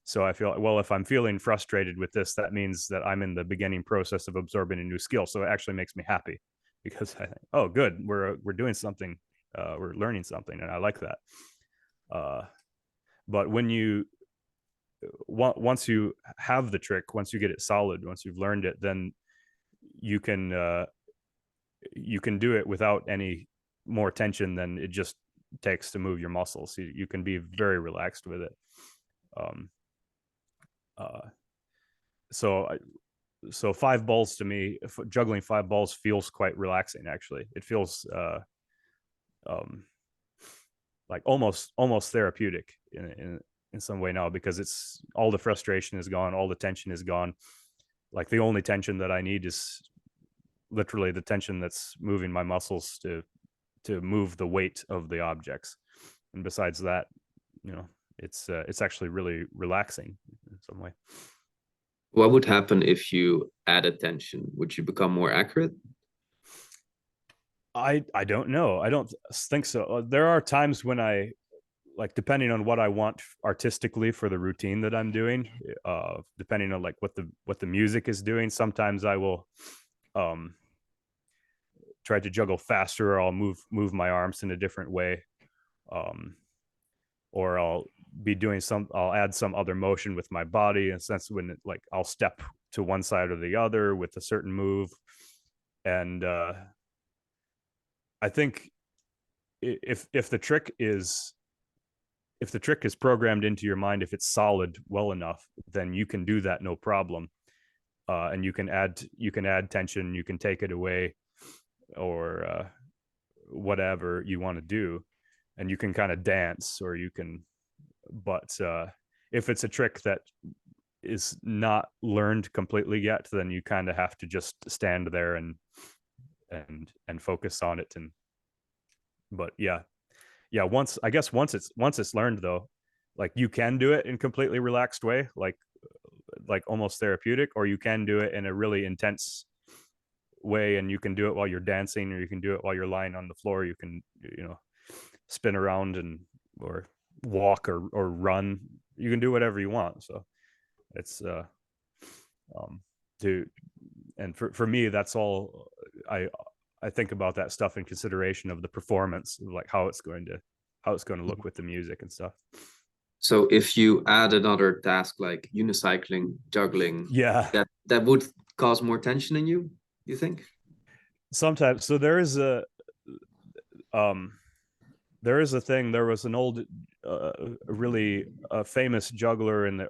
So I feel, well, if I'm feeling frustrated with this, that means that I'm in the beginning process of absorbing a new skill. So it actually makes me happy because I think, oh, good, we're doing something, we're learning something, and I like that. But when you once you have the trick, once you get it solid, once you've learned it, then you can you can do it without any more tension than it just takes to move your muscles. You can be very relaxed with it. Um, uh, so so 5 balls to me, juggling 5 balls feels quite relaxing. Actually, it feels um, like almost therapeutic in some way now, because it's all the frustration is gone, all the tension is gone. Like the only tension that I need is literally the tension that's moving my muscles to move the weight of the objects. And besides that, it's actually really relaxing in some way. What would happen if you added tension? Would you become more accurate? I don't know. I don't think so. There are times when I, like, depending on what I want artistically for the routine that I'm doing, depending on like what the music is doing, sometimes I will try to juggle faster, or I'll move my arms in a different way, or I'll add some other motion with my body, in a sense when like I'll step to one side or the other with a certain move. And I think if the trick is programmed into your mind, if it's solid well enough, then you can do that no problem. And you can add tension, you can take it away, or whatever you want to do, and you can kind of dance, or you can. But if it's a trick that is not learned completely yet, then you kind of have to just stand there and focus on it. But yeah, once it's learned, though, like you can do it in completely relaxed way, like almost therapeutic, or you can do it in a really intense way, and you can do it while you're dancing, or you can do it while you're lying on the floor. You can spin around or walk or run. You can do whatever you want. So it's and for me, that's all I think about that stuff in consideration of the performance, like how it's going to look with the music and stuff. So if you add another task like unicycling, juggling, Yeah, that would cause more tension in you think? sometimes. So um there is a thing. There was an old really famous juggler in the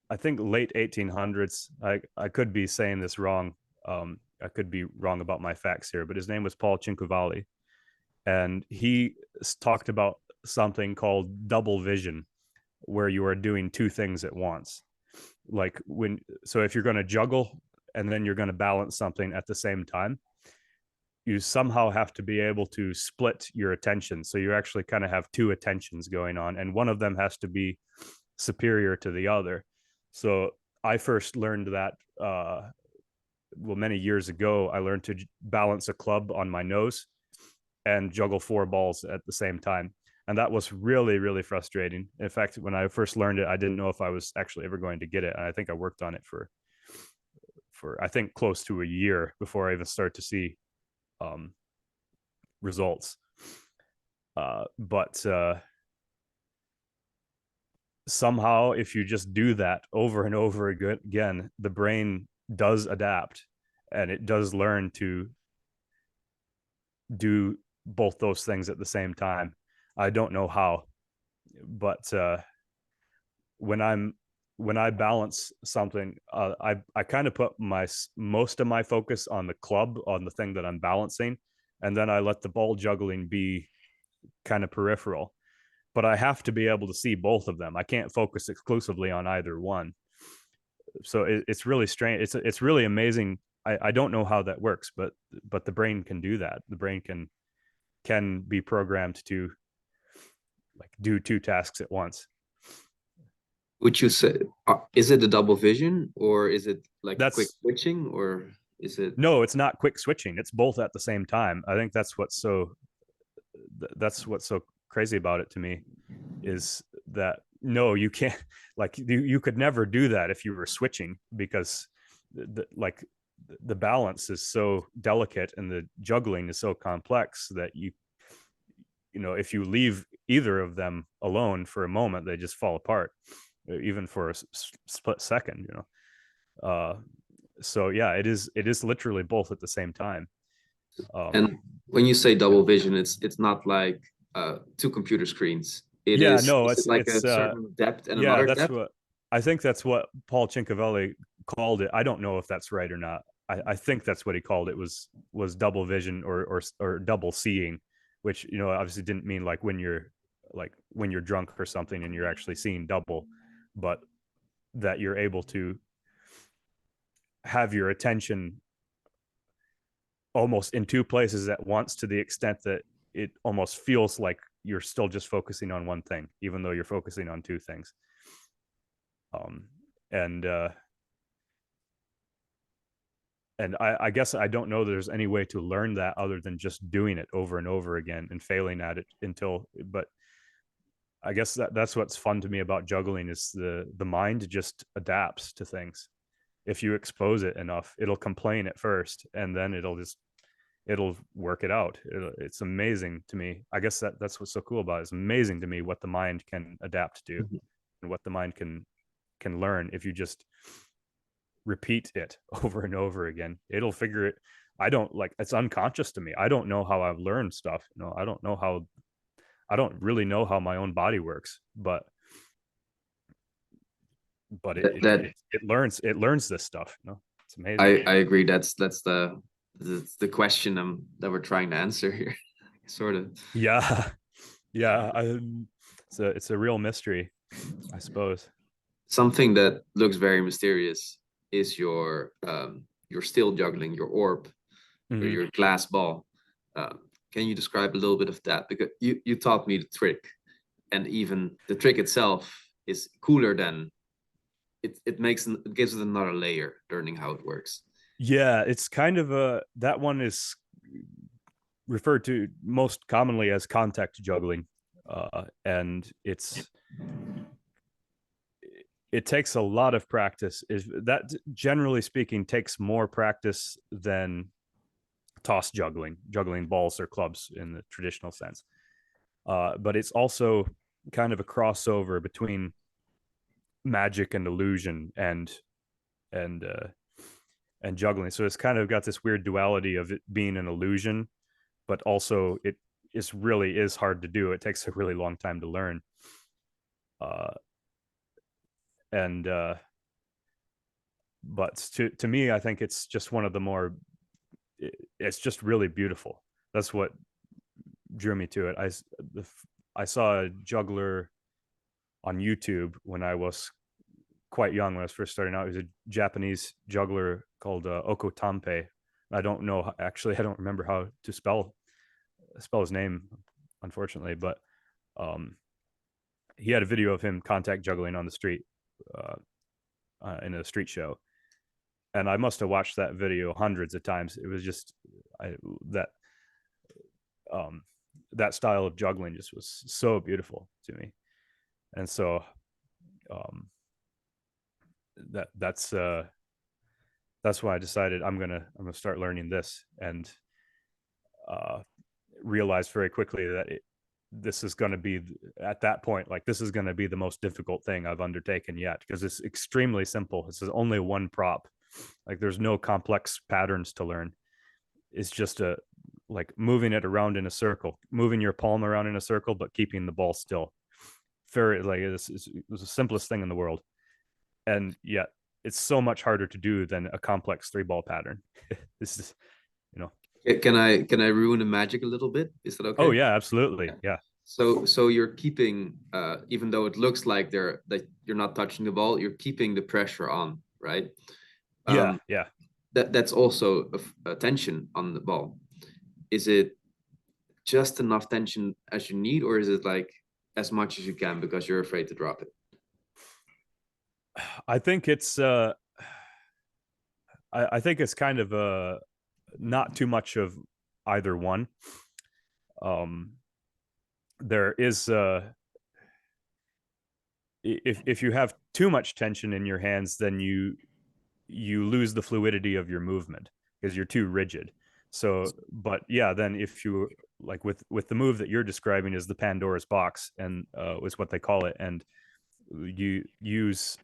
I think late 1800s. I could be saying this wrong. I could be wrong about my facts here, but his name was Paul Cinquevalli, and he talked about something called double vision, where you are doing two things at once. Like if you're going to juggle and then you're going to balance something at the same time, you somehow have to be able to split your attention. So you actually kind of have two attentions going on, and one of them has to be superior to the other. So I first learned that, many years ago. I learned to balance a club on my nose and juggle 4 balls at the same time. And that was really, really frustrating. In fact, when I first learned it, I didn't know if I was actually ever going to get it. And I think I worked on it for I think close to a year before I even start to see results. But somehow, if you just do that over and over again, the brain does adapt, and it does learn to do both those things at the same time. I don't know how, but when I balance something, I kind of put most of my focus on the club, on the thing that I'm balancing, and then I let the ball juggling be kind of peripheral. But I have to be able to see both of them. I can't focus exclusively on either one. So it's really strange. It's really amazing. I don't know how that works, but the brain can do that. The brain can be programmed to like do two tasks at once. Would you say, is it a double vision, or is it like quick That's switching, or is it? No, it's not quick switching. It's both at the same time. I think that's what's so crazy about it to me, is that no, you can't, like you could never do that if you were switching, because the balance is so delicate and the juggling is so complex that if you leave either of them alone for a moment, they just fall apart, even for a split second. So yeah, it is literally both at the same time. And when you say double vision, it's not like two computer screens. Yeah, no, Is it like a certain depth and yeah, another that's depth? what I think. That's what Paul Cinquevalli called it. I don't know if that's right or not. I think that's what he called it, was double vision or double seeing, which, you know, obviously didn't mean like when you're drunk or something and you're actually seeing double, but that you're able to have your attention almost in two places at once, to the extent that it almost feels like you're still just focusing on one thing, even though you're focusing on two things. And I guess I don't know there's any way to learn that other than just doing it over and over again and failing at it but I guess that's what's fun to me about juggling, is the mind just adapts to things. If you expose it enough, it'll complain at first, and then it'll work it out. It's amazing to me. I guess that's what's so cool about it. It's amazing to me what the mind can adapt to, and what the mind can learn if you just repeat it over and over again. It'll figure it. I don't like, it's unconscious to me. I don't know how I've learned stuff. You know, I don't really know how my own body works, but That it learns this stuff. You know, it's amazing. I agree. That's the question that we're trying to answer here, sort of. Yeah, yeah. It's a real mystery, I suppose. Something that looks very mysterious is your still juggling, your orb, or your glass ball. Can you describe a little bit of that? Because you taught me the trick, and even the trick itself is cooler than it. It gives it another layer, learning how it works. Yeah, it's kind of that one is referred to most commonly as contact juggling, and it takes a lot of practice. Is that, generally speaking, takes more practice than toss juggling balls or clubs in the traditional sense. But it's also kind of a crossover between magic and illusion and juggling. So it's kind of got this weird duality of it being an illusion, but also it really is hard to do. It takes a really long time to learn. But to me, I think it's just one of the more, it's just really beautiful. That's what drew me to it. I saw a juggler on YouTube when I was quite young, when I was first starting out. He was a Japanese juggler called Okotampe. I don't know, actually, I don't remember how to spell his name, unfortunately, but he had a video of him contact juggling on the street in a street show, and I must have watched that video hundreds of times. It was just that style of juggling just was so beautiful to me, and so that's why I decided I'm gonna start learning this, and realized very quickly that this is going to be, at that point, like, this is going to be the most difficult thing I've undertaken yet, because it's extremely simple. It's only one prop. Like, there's no complex patterns to learn. It's just like moving it around in a circle, moving your palm around in a circle, but keeping the ball still. Very, like, it was the simplest thing in the world, and yet it's so much harder to do than a complex 3-ball pattern. This is, you know. Can I ruin the magic a little bit? Is that okay? Oh yeah, absolutely. Yeah. So you're keeping, even though it looks like that you're not touching the ball, you're keeping the pressure on, right? Yeah. That's also a tension on the ball. Is it just enough tension as you need, or is it like as much as you can because you're afraid to drop it? I think it's I think it's kind of not too much of either one. There is if you have too much tension in your hands, then you lose the fluidity of your movement because you're too rigid. So, but yeah, then if you, like, with the move that you're describing is the Pandora's box, and is what they call it, and you use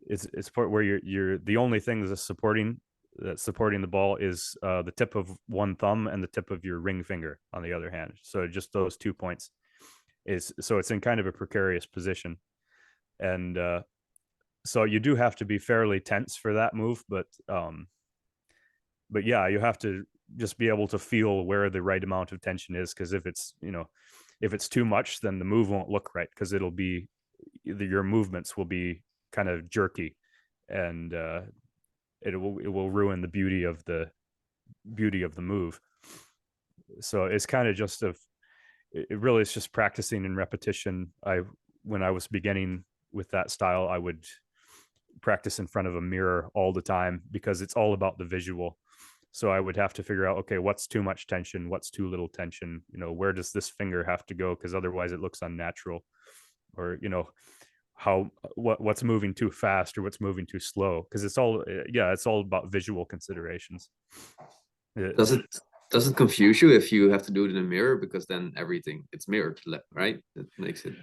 it's part where you're the only thing that's supporting the ball is the tip of one thumb and the tip of your ring finger on the other hand. So just those 2 points so it's in kind of a precarious position, and So you do have to be fairly tense for that move, but yeah, you have to just be able to feel where the right amount of tension is, because if it's, you know, if it's too much, then the move won't look right, because it'll be, your movements will be kind of jerky, and it will ruin the beauty of the move. So it's kind of just it really is just practicing and repetition. When I was beginning with that style, I would practice in front of a mirror all the time, because it's all about the visual. So I would have to figure out, okay, what's too much tension, what's too little tension, you know, where does this finger have to go, because otherwise it looks unnatural, or, you know, what's moving too fast or what's moving too slow, because it's all, yeah, it's all about visual considerations. Does it confuse you if you have to do it in a mirror, because then everything it's mirrored, right? That makes it.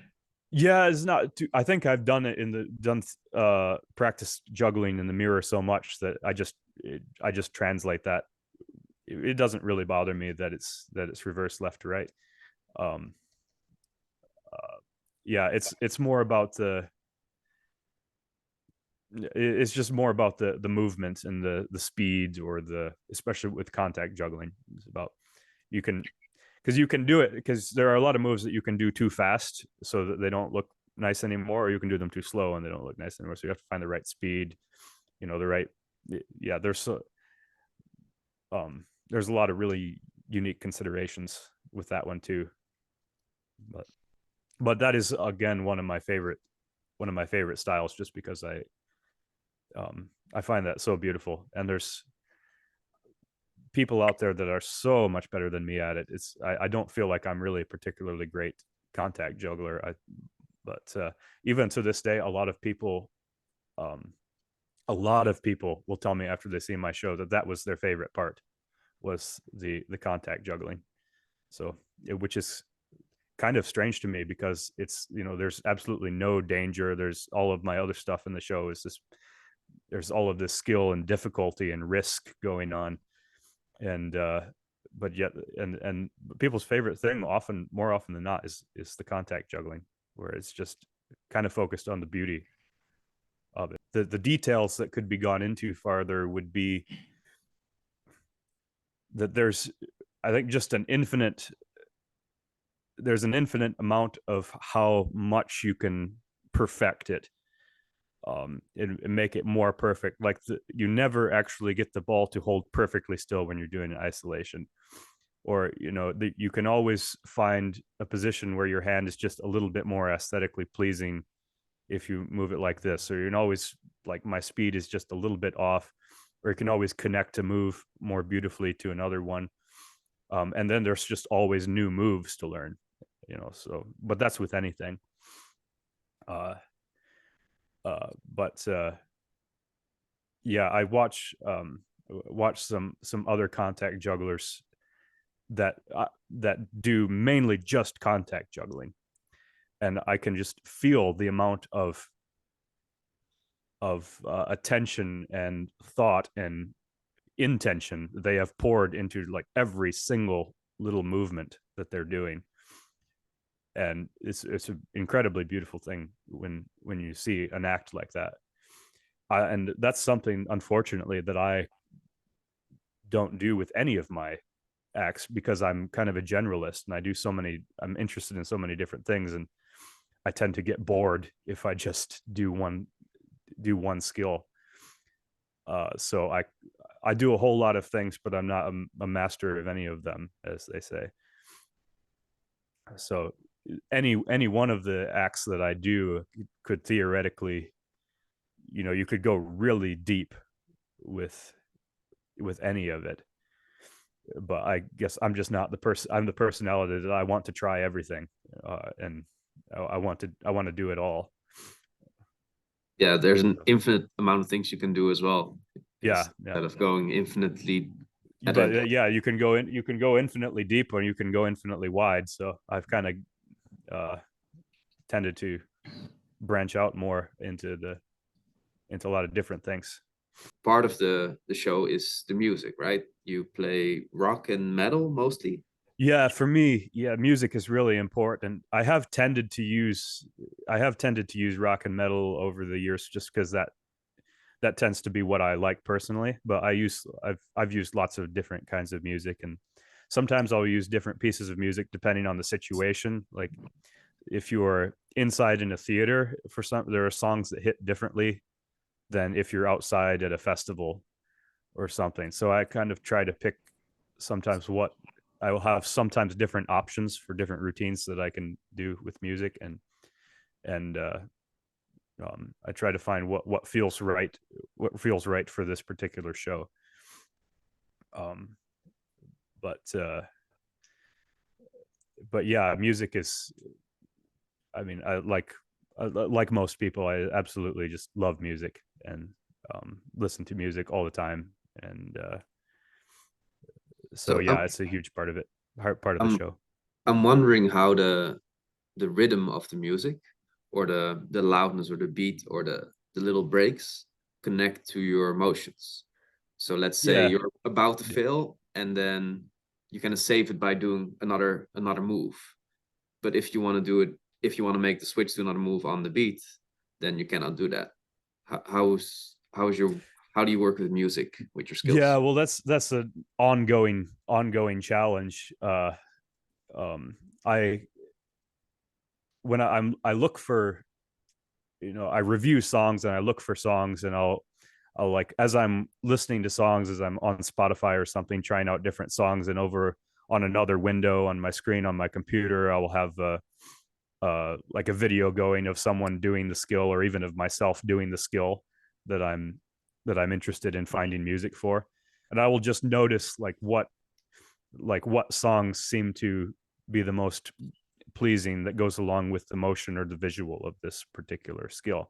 Yeah, it's not too, I think I've done it in the practice juggling in the mirror so much that I just translate that. It doesn't really bother me that it's reversed left to right. um yeah, it's more about it's just more about the movement and the speed, or the, especially with contact juggling, it's about, you can, because you can do it, because there are a lot of moves that you can do too fast so that they don't look nice anymore, or you can do them too slow and they don't look nice anymore, so you have to find the right speed, you know, the right, yeah, there's a lot of really unique considerations with that one too. But that is, again, one of my favorite styles, just because I find that so beautiful, and there's people out there that are so much better than me at it. I don't feel like I'm really a particularly great contact juggler. But even to this day, a lot of people will tell me after they see my show that was their favorite part, was the contact juggling. So, which is kind of strange to me, because it's, you know, there's absolutely no danger. There's all of my other stuff in the show is this, there's all of this skill and difficulty and risk going on, and but yet, and people's favorite thing, more often than not, is the contact juggling, where it's just kind of focused on the beauty of it. The details that could be gone into farther would be that there's, I think, just there's an infinite amount of how much you can perfect it, and make it more perfect. Like you never actually get the ball to hold perfectly still when you're doing an isolation, or, you know, you can always find a position where your hand is just a little bit more aesthetically pleasing if you move it like this, or you can always, like, my speed is just a little bit off, or you can always connect a move more beautifully to another one. And then there's just always new moves to learn, you know. So, but that's with anything. But yeah, I watch some other contact jugglers that do mainly just contact juggling, and I can just feel the amount of attention and thought and intention they have poured into, like, every single little movement that they're doing. And it's an incredibly beautiful thing when you see an act like that. And that's something, unfortunately, that I don't do with any of my acts, because I'm kind of a generalist and I'm interested in so many different things, and I tend to get bored if I just do one skill. So I do a whole lot of things, but I'm not a master of any of them, as they say. So any one of the acts that I do could theoretically, you know, you could go really deep with any of it. But I guess I'm just not the person. I'm the personality that I want to try everything, and I want to do it all. Yeah, there's an infinite amount of things you can do as well. Yeah, Instead of going infinitely. But yeah, you can go infinitely deep, or you can go infinitely wide. So I've kind of tended to branch out more into a lot of different things. Part of the show is the music, right? You play rock and metal mostly. Yeah, for me, yeah, music is really important. I have tended to use rock and metal over the years just because that tends to be what I like personally. But I've used lots of different kinds of music, and sometimes I'll use different pieces of music depending on the situation. Like if you're inside in a theater, for some there are songs that hit differently than if you're outside at a festival or something. So I kind of try to pick sometimes what I will have sometimes different options for different routines that I can do with music, and I try to find what feels right for this particular show. Um, but but yeah, music is. I mean, like most people, I absolutely just love music and listen to music all the time, and so So yeah, it's a huge part of it, part of the I'm show. I'm wondering how the rhythm of the music, or the loudness or the beat or the little breaks connect to your emotions. So let's say Yeah, you're about to fail, and then you kind of save it by doing another move. But if you want to do it, if you want to make the switch to another move on the beat, then you cannot do that. How's your how do you work with music with your yeah. skills? Well, that's an ongoing challenge. Um, I when I look for, I review songs and I look for songs, and I'll like, as I'm listening to songs, as I'm on Spotify or something, trying out different songs, and over on another window on my screen on my computer, I will have like a video going of someone doing the skill, or even of myself doing the skill that I'm interested in finding music for, and I will just notice like what songs seem to be the most pleasing that goes along with the motion or the visual of this particular skill.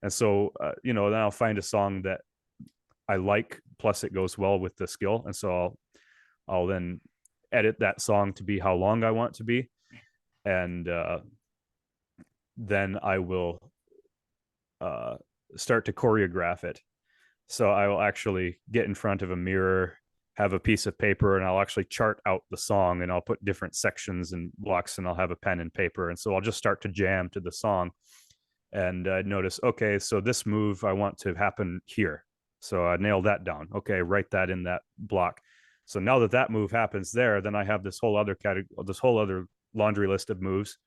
And so then I'll find a song that I like, plus it goes well with the skill, and so I'll then edit that song to be how long I want to be, and then I will uh, start to choreograph it. So I will actually get in front of a mirror, have a piece of paper, and I'll actually chart out the song, and I'll put different sections and blocks, and I'll have a pen and paper, and so I'll just start to jam to the song, and notice, okay, so this move I want to happen here, so I nail that down. Okay, write that in that block. So now that move happens there, then I have this whole other category, this whole other laundry list of moves,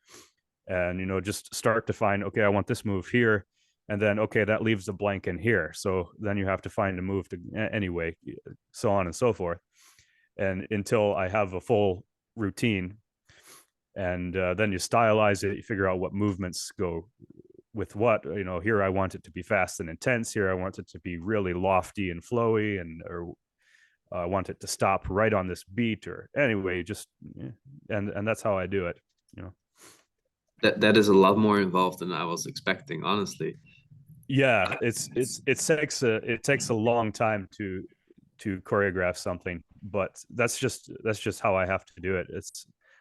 and just start to find, okay, I want this move here, and then okay, that leaves a blank in here, so then you have to find a move to anyway, so on and so forth, and until I have a full routine, and then you stylize it, you figure out what movements go with what. Here I want it to be fast and intense, here I want it to be really lofty and flowy, and or I want it to stop right on this beat, or anyway, just and that's how I do it, you know. That is a lot more involved than I was expecting, honestly. Yeah, it takes a long time to choreograph something, but that's just how I have to do it.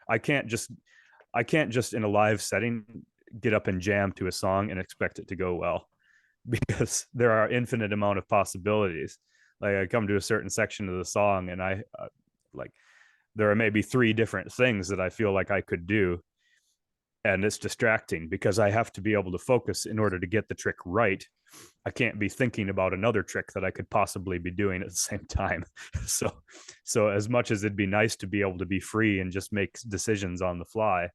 I can't just I can't just in a live setting get up and jam to a song and expect it to go well, because there are infinite amount of possibilities. Like I come to a certain section of the song, and I like there are maybe three different things that I feel like I could do, and it's distracting because I have to be able to focus in order to get the trick right. I can't be thinking about another trick that I could possibly be doing at the same time. so so as much as it'd be nice to be able to be free and just make decisions on the fly,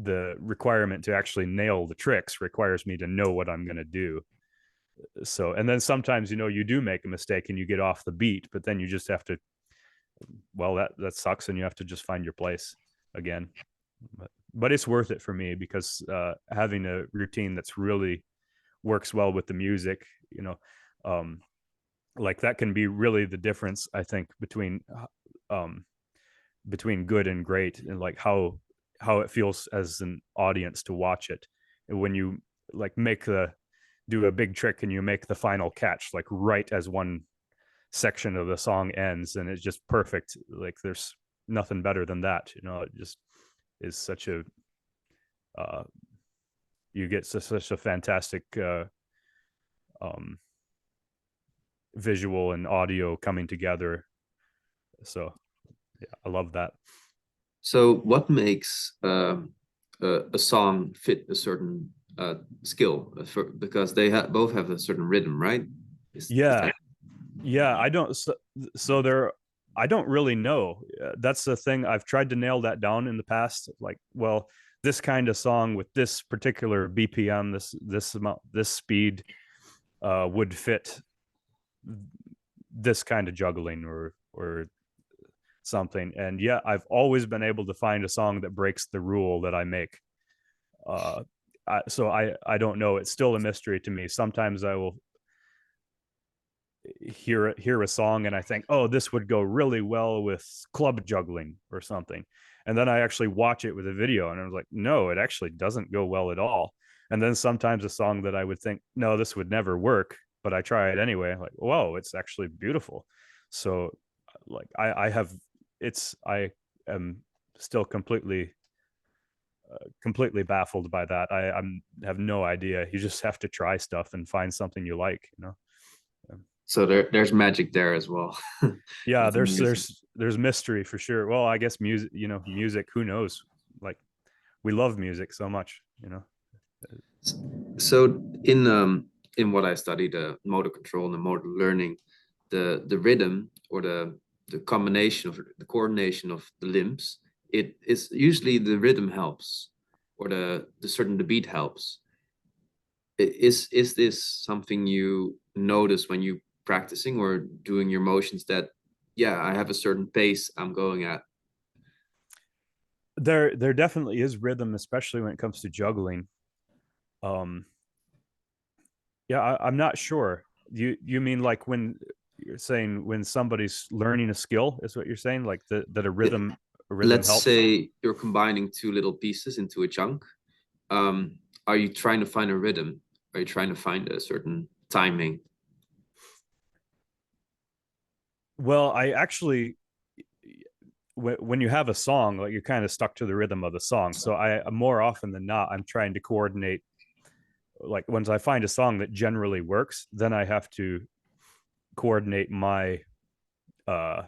the requirement to actually nail the tricks requires me to know what I'm going to do. So, and then sometimes you do make a mistake and you get off the beat, but then you just have to, well, that sucks, and you have to just find your place again. But it's worth it for me, because having a routine that's really works well with the music, um, like that can be really the difference, I think, um, between good and great, and like how it feels as an audience to watch it. And when you like do a big trick and you make the final catch like right as one section of the song ends, and it's just perfect, like there's nothing better than that. It just is such a uh you get such a fantastic um visual and audio coming together. So yeah, I love that. So, what makes a song fit a certain skill? Because they both have a certain rhythm, right? Is Yeah, that yeah. I don't. So there. I don't really know. That's the thing. I've tried to nail that down in the past. Like, well, this kind of song with this particular BPM, this amount, this speed, would fit this kind of juggling or something. And yeah, I've always been able to find a song that breaks the rule that I make. Uh, so I don't know. It's still a mystery to me. Sometimes I will hear a song and I think, oh, this would go really well with club juggling or something. And then I actually watch it with a video and I was like, no, it actually doesn't go well at all. And then sometimes a song that I would think, no, this would never work, but I try it anyway. Like, whoa, it's actually beautiful. So like I have I am still completely baffled by that. Have no idea. You just have to try stuff and find something you like, you know. so there's magic there as well Yeah, with the there's music. there's there's mystery for sure. Well, I guess music, music, who knows? Like we love music so much, you know. So in what I studied, motor control and the motor learning, the rhythm or the combination of the coordination of the limbs, it is usually the rhythm helps or the beat helps. Is this something you notice when you practicing or doing your motions that yeah, I have a certain pace I'm going at? There definitely is rhythm, especially when it comes to juggling. Um yeah, I'm not sure. You mean like when you're saying when somebody's learning a skill is what you're saying, like that Yeah, a rhythm let's helps? say you're combining two little pieces into a chunk. um, are you trying to find a rhythm? Are you trying to find a certain timing? Well, I actually when you have a song, like you're kind of stuck to the rhythm of the song. So I more often than not, I'm trying to coordinate. Like once I find a song that generally works, then I have to coordinate my uh,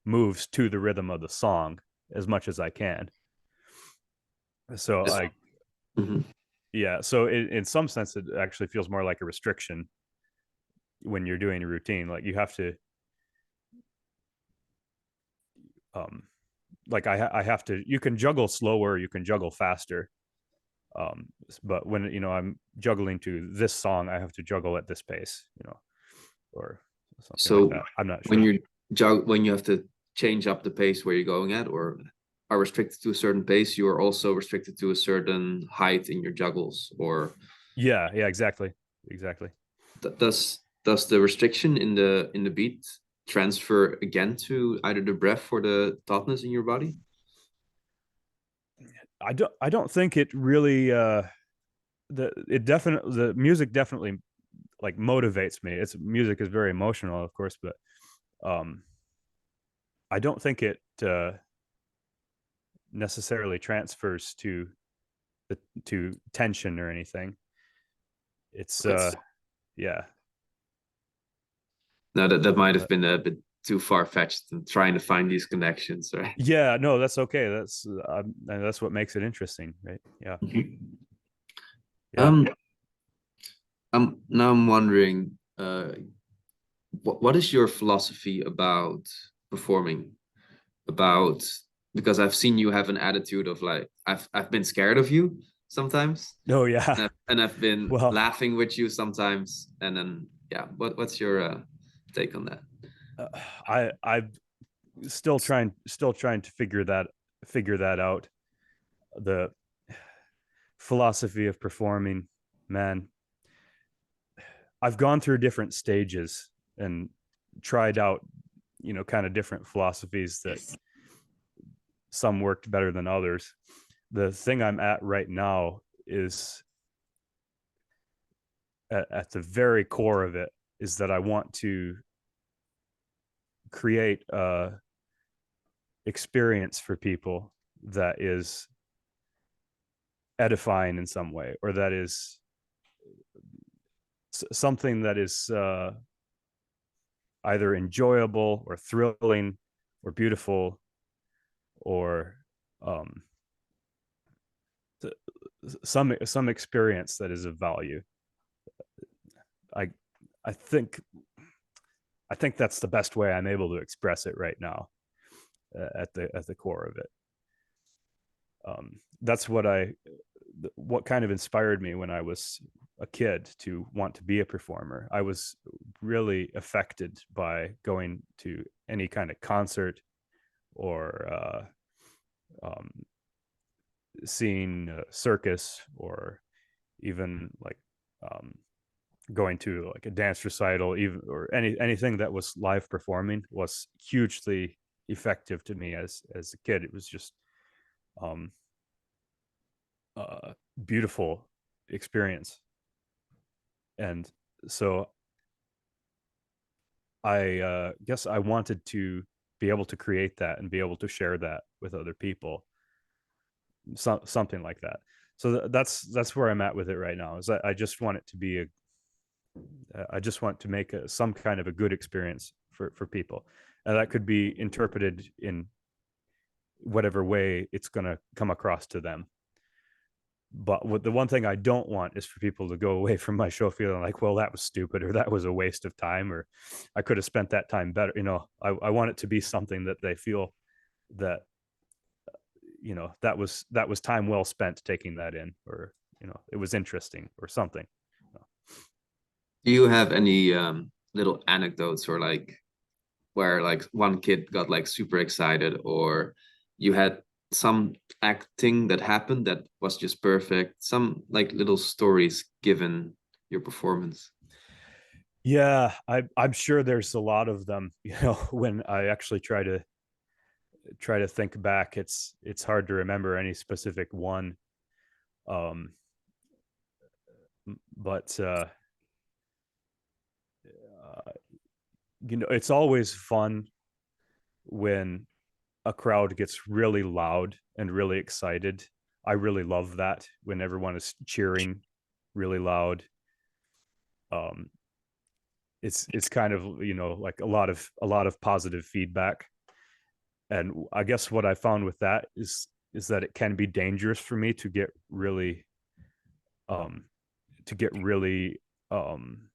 moves to the rhythm of the song as much as I can. So Just, I mhm. yeah. So in some sense, it actually feels more like a restriction when you're doing a routine. Like you have to um, like I have to. You can juggle slower, you can juggle faster. But when I'm juggling to this song, I have to juggle at this pace, or something like So that. I'm not when sure. when you have to change up the pace where you're going at, or are restricted to a certain pace, you are also restricted to a certain height in your juggles, or Yeah, yeah, exactly. does the restriction in the beat transfer again to either the breath or the tautness in your body? I don't think it really the music definitely like motivates me. It's music is very emotional, of course, but um I don't think it necessarily transfers the to tension or anything. It's That's yeah. no, that might have But been a bit too far fetched and trying to find these connections, right? yeah, no, that's okay. That's what makes it interesting, right? Yeah. Yeah. Um, I'm wondering, what is your philosophy about performing? About because I've seen you have an attitude of like I've been scared of you sometimes, Oh yeah. and I've been Well, laughing with you sometimes, and then yeah, what's your take on that? uh, I'm still trying to figure that out. The philosophy of performing, man. I've gone through different stages and tried out, kind of different philosophies that some worked better than others. The thing I'm at right now is at the very core of it is that I want to create a experience for people that is edifying in some way, or that is something that is either enjoyable or thrilling or beautiful or um, some experience that is of value. I I think that's the best way I'm able to express it right now, at the core of it. That's what kind of inspired me when I was a kid to want to be a performer. I was really affected by going to any kind of concert or um, seeing a circus, or even like um, going to like a dance recital, even, or anything that was live performing was hugely effective to me as a kid. It was just um, beautiful experience, and so I guess I wanted to be able to create that and be able to share that with other people, something like that. So that's where I'm at with it right now. Is I just want it to be I just want to make some kind of a good experience for people, and that could be interpreted in whatever way it's going to come across to them. But the one thing I don't want is for people to go away from my show feeling like, well, that was stupid, or that was a waste of time, or I could have spent that time better. I want it to be something that they feel that, that was time well spent taking that in, or, it was interesting or something. Do you have any little anecdotes, or like where like one kid got like super excited, or you had some acting that happened that was just perfect, some like little stories given your performance? Yeah, I'm sure there's a lot of them. When I actually try to think back, it's hard to remember any specific one. Um, but it's always fun when a crowd gets really loud and really excited. I really love that when everyone is cheering really loud. Um, it's kind of, like a lot of positive feedback. And I guess what I found with that is that it can be dangerous for me to get really um to get really um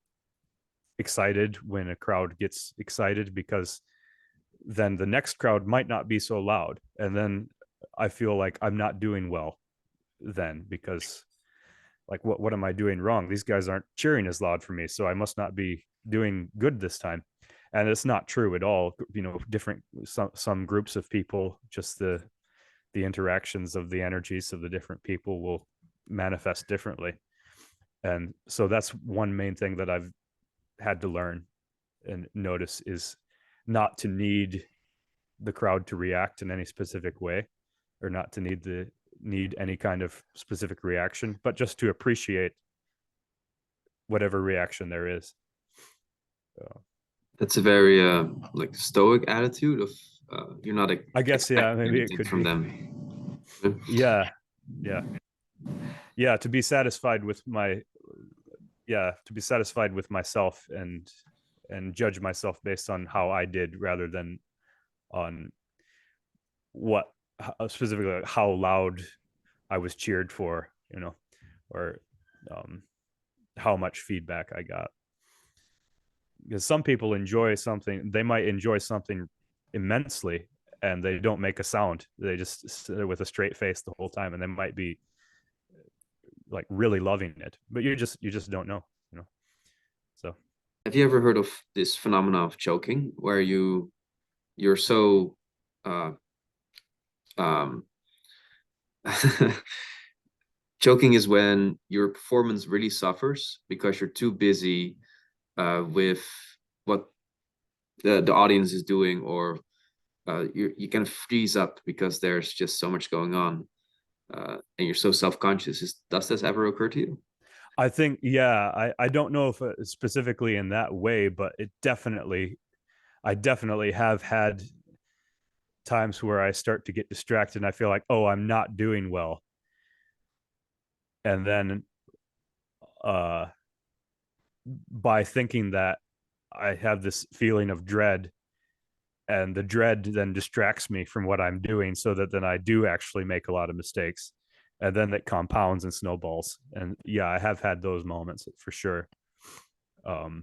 excited when a crowd gets excited, because then the next crowd might not be so loud, and then I feel like I'm not doing well then, because like what am I doing wrong? These guys aren't cheering as loud for me, so I must not be doing good this time. And it's not true at all. Different, some groups of people, just the interactions of the energies of the different people will manifest differently. And so that's one main thing that I've had to learn and notice, is not to need the crowd to react in any specific way, or not to need any kind of specific reaction, but just to appreciate whatever reaction there is. So, That's a very like stoic attitude of you're not I guess, yeah, expecting maybe it anything could from be. them. Yeah, yeah, yeah. To be satisfied with myself, and judge myself based on how I did, rather than on what specifically, like, how loud I was cheered for, or um, how much feedback I got. Because some people they might enjoy something immensely, and they don't make a sound. They just sit there with a straight face the whole time, and they might be like really loving it, but you just don't know, so. Have you ever heard of this phenomena of choking, where you're so uh, um, choking is when your performance really suffers because you're too busy with what the audience is doing, or you kind of freeze up because there's just so much going on, and you're so self-conscious. Does this ever occur to you? I think, yeah, I don't know if specifically in that way, but I definitely have had times where I start to get distracted and I feel like, oh, I'm not doing well. And then uh by thinking that, I have this feeling of dread, and the dread then distracts me from what I'm doing, so that then I do actually make a lot of mistakes, and then it compounds and snowballs. And yeah, I have had those moments for sure. um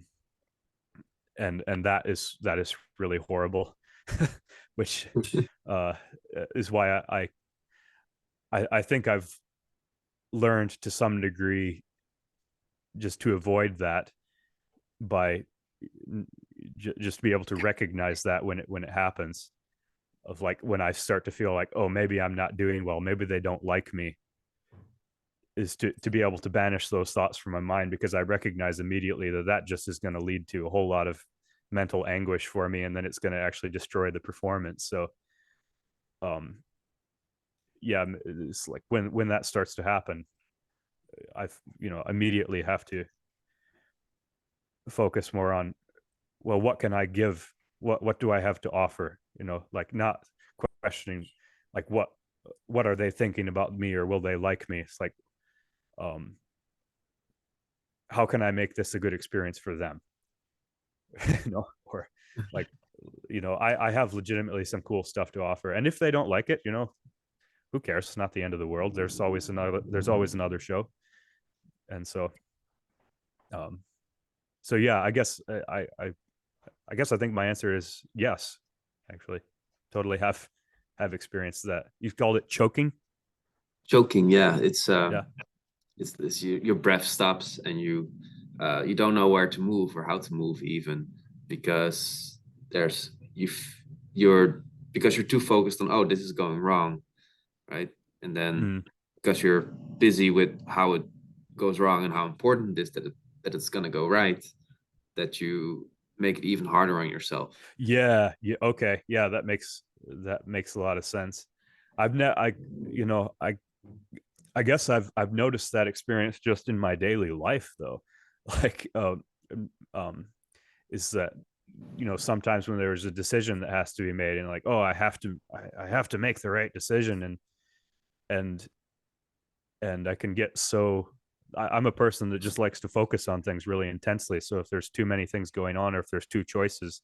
and that is really horrible. Which uh is why I think I've learned to some degree just to avoid that, by just be able to recognize that when it happens, of like when I start to feel like, oh, maybe I'm not doing well, maybe they don't like me, is to be able to banish those thoughts from my mind, because I recognize immediately that that just is going to lead to a whole lot of mental anguish for me, and then it's going to actually destroy the performance. So um yeah, it's like when that starts to happen, I immediately have to focus more on, well, what can I give, what do I have to offer, like not questioning like what are they thinking about me, or will they like me. It's like, um how can I make this a good experience for them? Or like, I have legitimately some cool stuff to offer, and if they don't like it, who cares? It's not the end of the world. There's always another show. And so um yeah, I guess I guess I think my answer is yes. Actually, totally have experienced that. You've called it choking. Joking, yeah. Yeah. It's your breath stops and you don't know where to move or how to move even, because there's you're because you're too focused on, oh, this is going wrong, right? And then Mm. because you're busy with how it goes wrong and how important it is that it's gonna go right, that you make it even harder on yourself. Yeah. Yeah. Okay. Yeah. That makes a lot of sense. I've ne- I you know I guess I've noticed that experience just in my daily life though. Like, um is that, sometimes when there's a decision that has to be made, and like, oh, I have to make the right decision, and and I can get so, I'm a person that just likes to focus on things really intensely. So if there's too many things going on, or if there's two choices,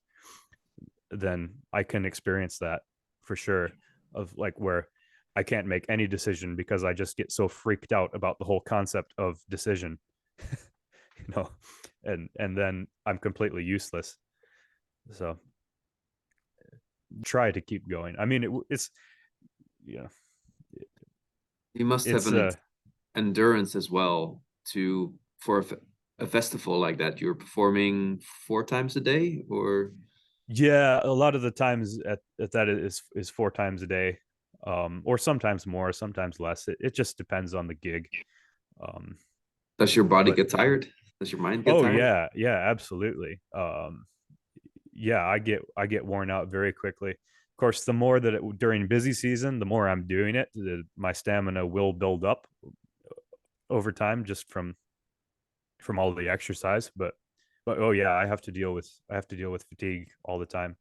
then I can experience that for sure, of like where I can't make any decision because I just get so freaked out about the whole concept of decision. you know and then I'm completely useless. So try to keep going. I mean, it's, yeah, You must have it's an endurance as well to for a festival like that. You're performing 4 times a day, or yeah, a lot of the times at that is 4 times a day, or sometimes more, sometimes less. It just depends on the gig. um does your body but get tired? Does your mind get oh tired? yeah, yeah, absolutely. Yeah, I get worn out very quickly. Of course, the more that during busy season, the more I'm doing it, my stamina will build up over time, just from all the exercise. But oh yeah, I have to deal with fatigue all the time.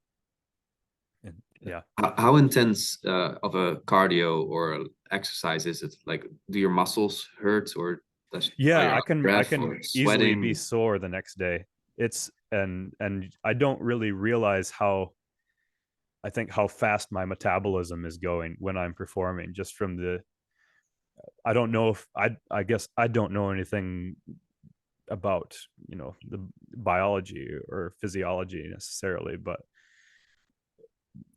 And yeah. How intense of a cardio or exercise is it? Like, do your muscles hurt, or are Yeah, you I out of can I breath can or easily be sweating? sore the next day. It's and I don't really realize how fast my metabolism is going when I'm performing, just from the, I don't know if I guess I don't know anything about, the biology or physiology necessarily,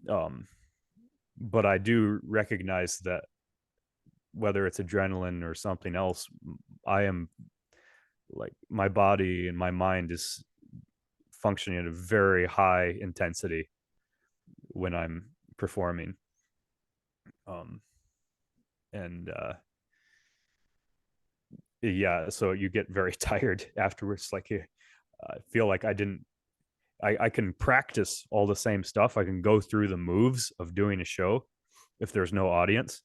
um but I do recognize that whether it's adrenaline or something else, I am, like, my body and my mind is functioning at a very high intensity when I'm performing. Um, and yeah, so you get very tired afterwards. Like, I feel like I can practice all the same stuff. I can go through the moves of doing a show if there's no audience,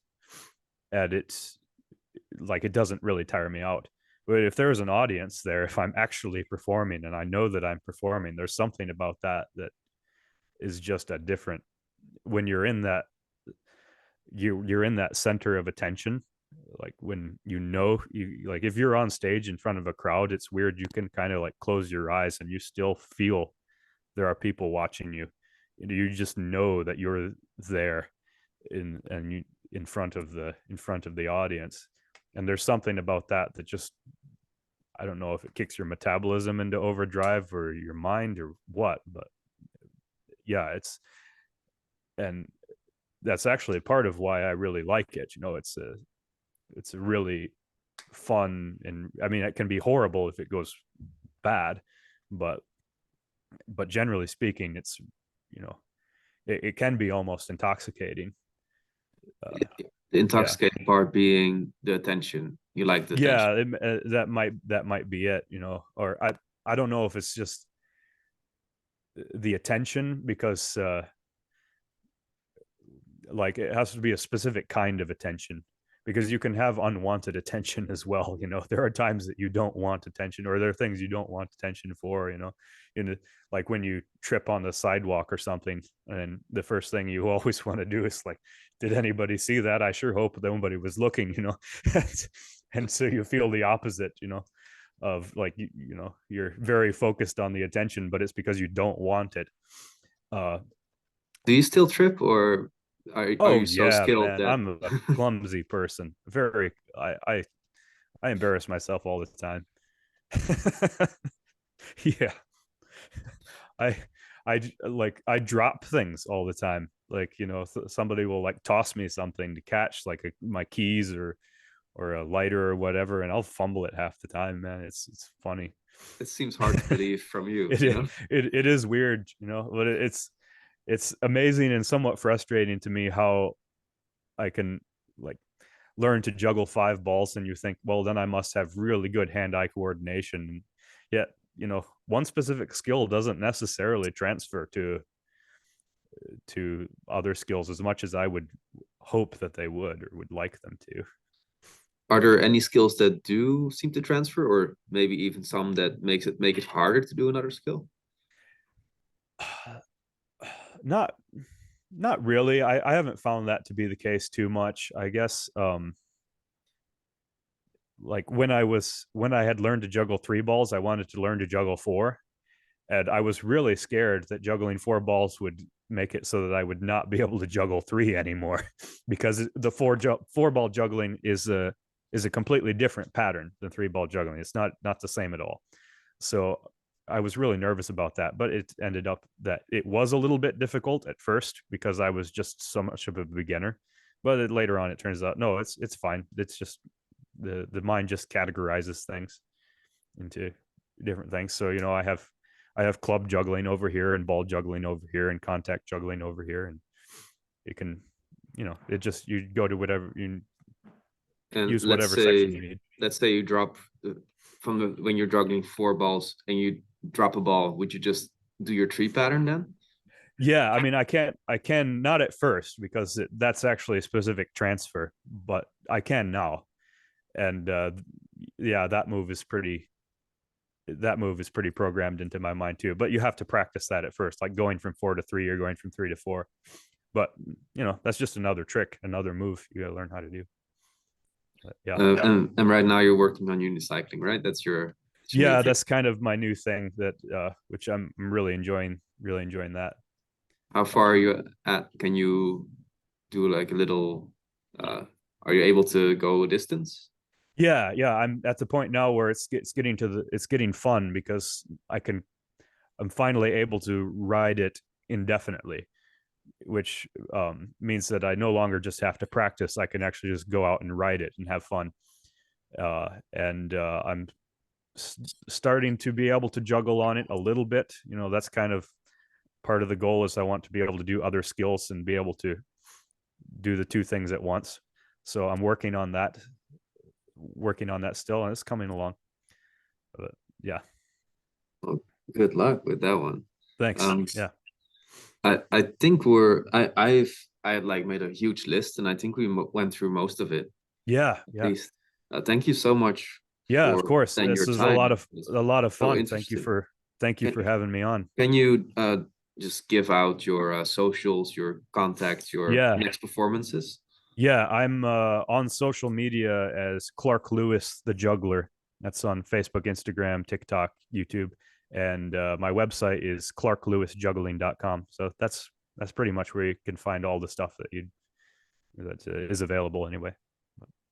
and it's like, it doesn't really tire me out. But if there's an audience there, if I'm actually performing and I know that I'm performing, there's something about that is just a different, when you're in that center of attention. Like, when you, like, if you're on stage in front of a crowd, it's weird, you can kind of like close your eyes and you still feel there are people watching you. you just know that you're there in front of the audience. And there's something about that just, I don't know if it kicks your metabolism into overdrive or your mind or what, but yeah, and that's actually part of why I really like it. It's a really fun, and I mean, it can be horrible if it goes bad, but generally speaking, it's, it can be almost intoxicating. The Yeah, intoxicating part being the attention. You like the attention. yeah, that might be it, or I don't know if it's just the attention, because like it has to be a specific kind of attention, because you can have unwanted attention as well. There are times that you don't want attention, or there are things you don't want attention for. Like when you trip on the sidewalk or something, and the first thing you always want to do is like, did anybody see that? I sure hope nobody was looking. And so you feel the opposite, of like, you're very focused on the attention, but it's because you don't want it. Do you still trip, or are Oh you so yeah, skilled man. that I'm a clumsy person. Very I embarrass myself all the time. Yeah. I I drop things all the time. Like, somebody will like toss me something to catch, like my keys or a lighter or whatever, and I'll fumble it half the time, man. It's funny. it seems hard to believe from you, it, you it know? it is weird, but it's amazing and somewhat frustrating to me how I can like learn to juggle 5 balls, and you think, well, then I must have really good hand-eye coordination. Yet, one specific skill doesn't necessarily transfer to other skills as much as I would hope that they would, or would like them to. Are there any skills that do seem to transfer, or maybe even some that make it harder to do another skill? not not really. I haven't found that to be the case too much, I guess. Like when I had learned to juggle 3 balls, I wanted to learn to juggle 4, and I was really scared that juggling 4 balls would make it so that I would not be able to juggle 3 anymore, because the 4 ball juggling is a completely different pattern than 3 ball juggling. It's not the same at all. So I was really nervous about that, but it ended up that it was a little bit difficult at first because I was just so much of a beginner. But later on, it turns out, no, it's fine. It's just the mind just categorizes things into different things. So I have club juggling over here, and ball juggling over here, and contact juggling over here, and it can, it just, you go to whatever, you And use whatever section you need. let's say you drop from when you're juggling 4 balls and you drop a ball, would you just do your tree pattern then? Yeah, I mean, I can not at first, because that's actually a specific transfer, but I can now. And yeah, that move is pretty programmed into my mind too. But you have to practice that at first, like going from 4 to 3 or going from 3 to 4. But that's just another trick, another move you gotta learn how to do. But yeah, And right now you're working on unicycling, right? That's your main yeah, thing. that's kind of my new thing, that which I'm really enjoying that. How far are you at? Can you do like a little? Uh, are you able to go a distance? Yeah, I'm at the point now where it's getting fun, because I'm finally able to ride it indefinitely, which means that I no longer just have to practice. I can actually just go out and ride it and have fun. And I'm starting to be able to juggle on it a little bit. That's kind of part of the goal, is I want to be able to do other skills and be able to do the 2 things at once. So I'm working on that still, and it's coming along. But yeah, Well, good luck with that one. thanks. Um, Yeah, I think I had like made a huge list, and I think we went through most of it yeah, at yeah. least. Thank you so much Yeah, of for course. spending your This is a time. lot of It's a lot of so fun. interesting. Thank you for Can, having me on. can you just give out your socials, your contacts, your Yeah. next performances? Yeah, I'm on social media as Clark Lewis the Juggler. That's on Facebook, Instagram, TikTok, YouTube. And my website is clarklewisjuggling.com. So that's pretty much where you can find all the stuff that is available anyway.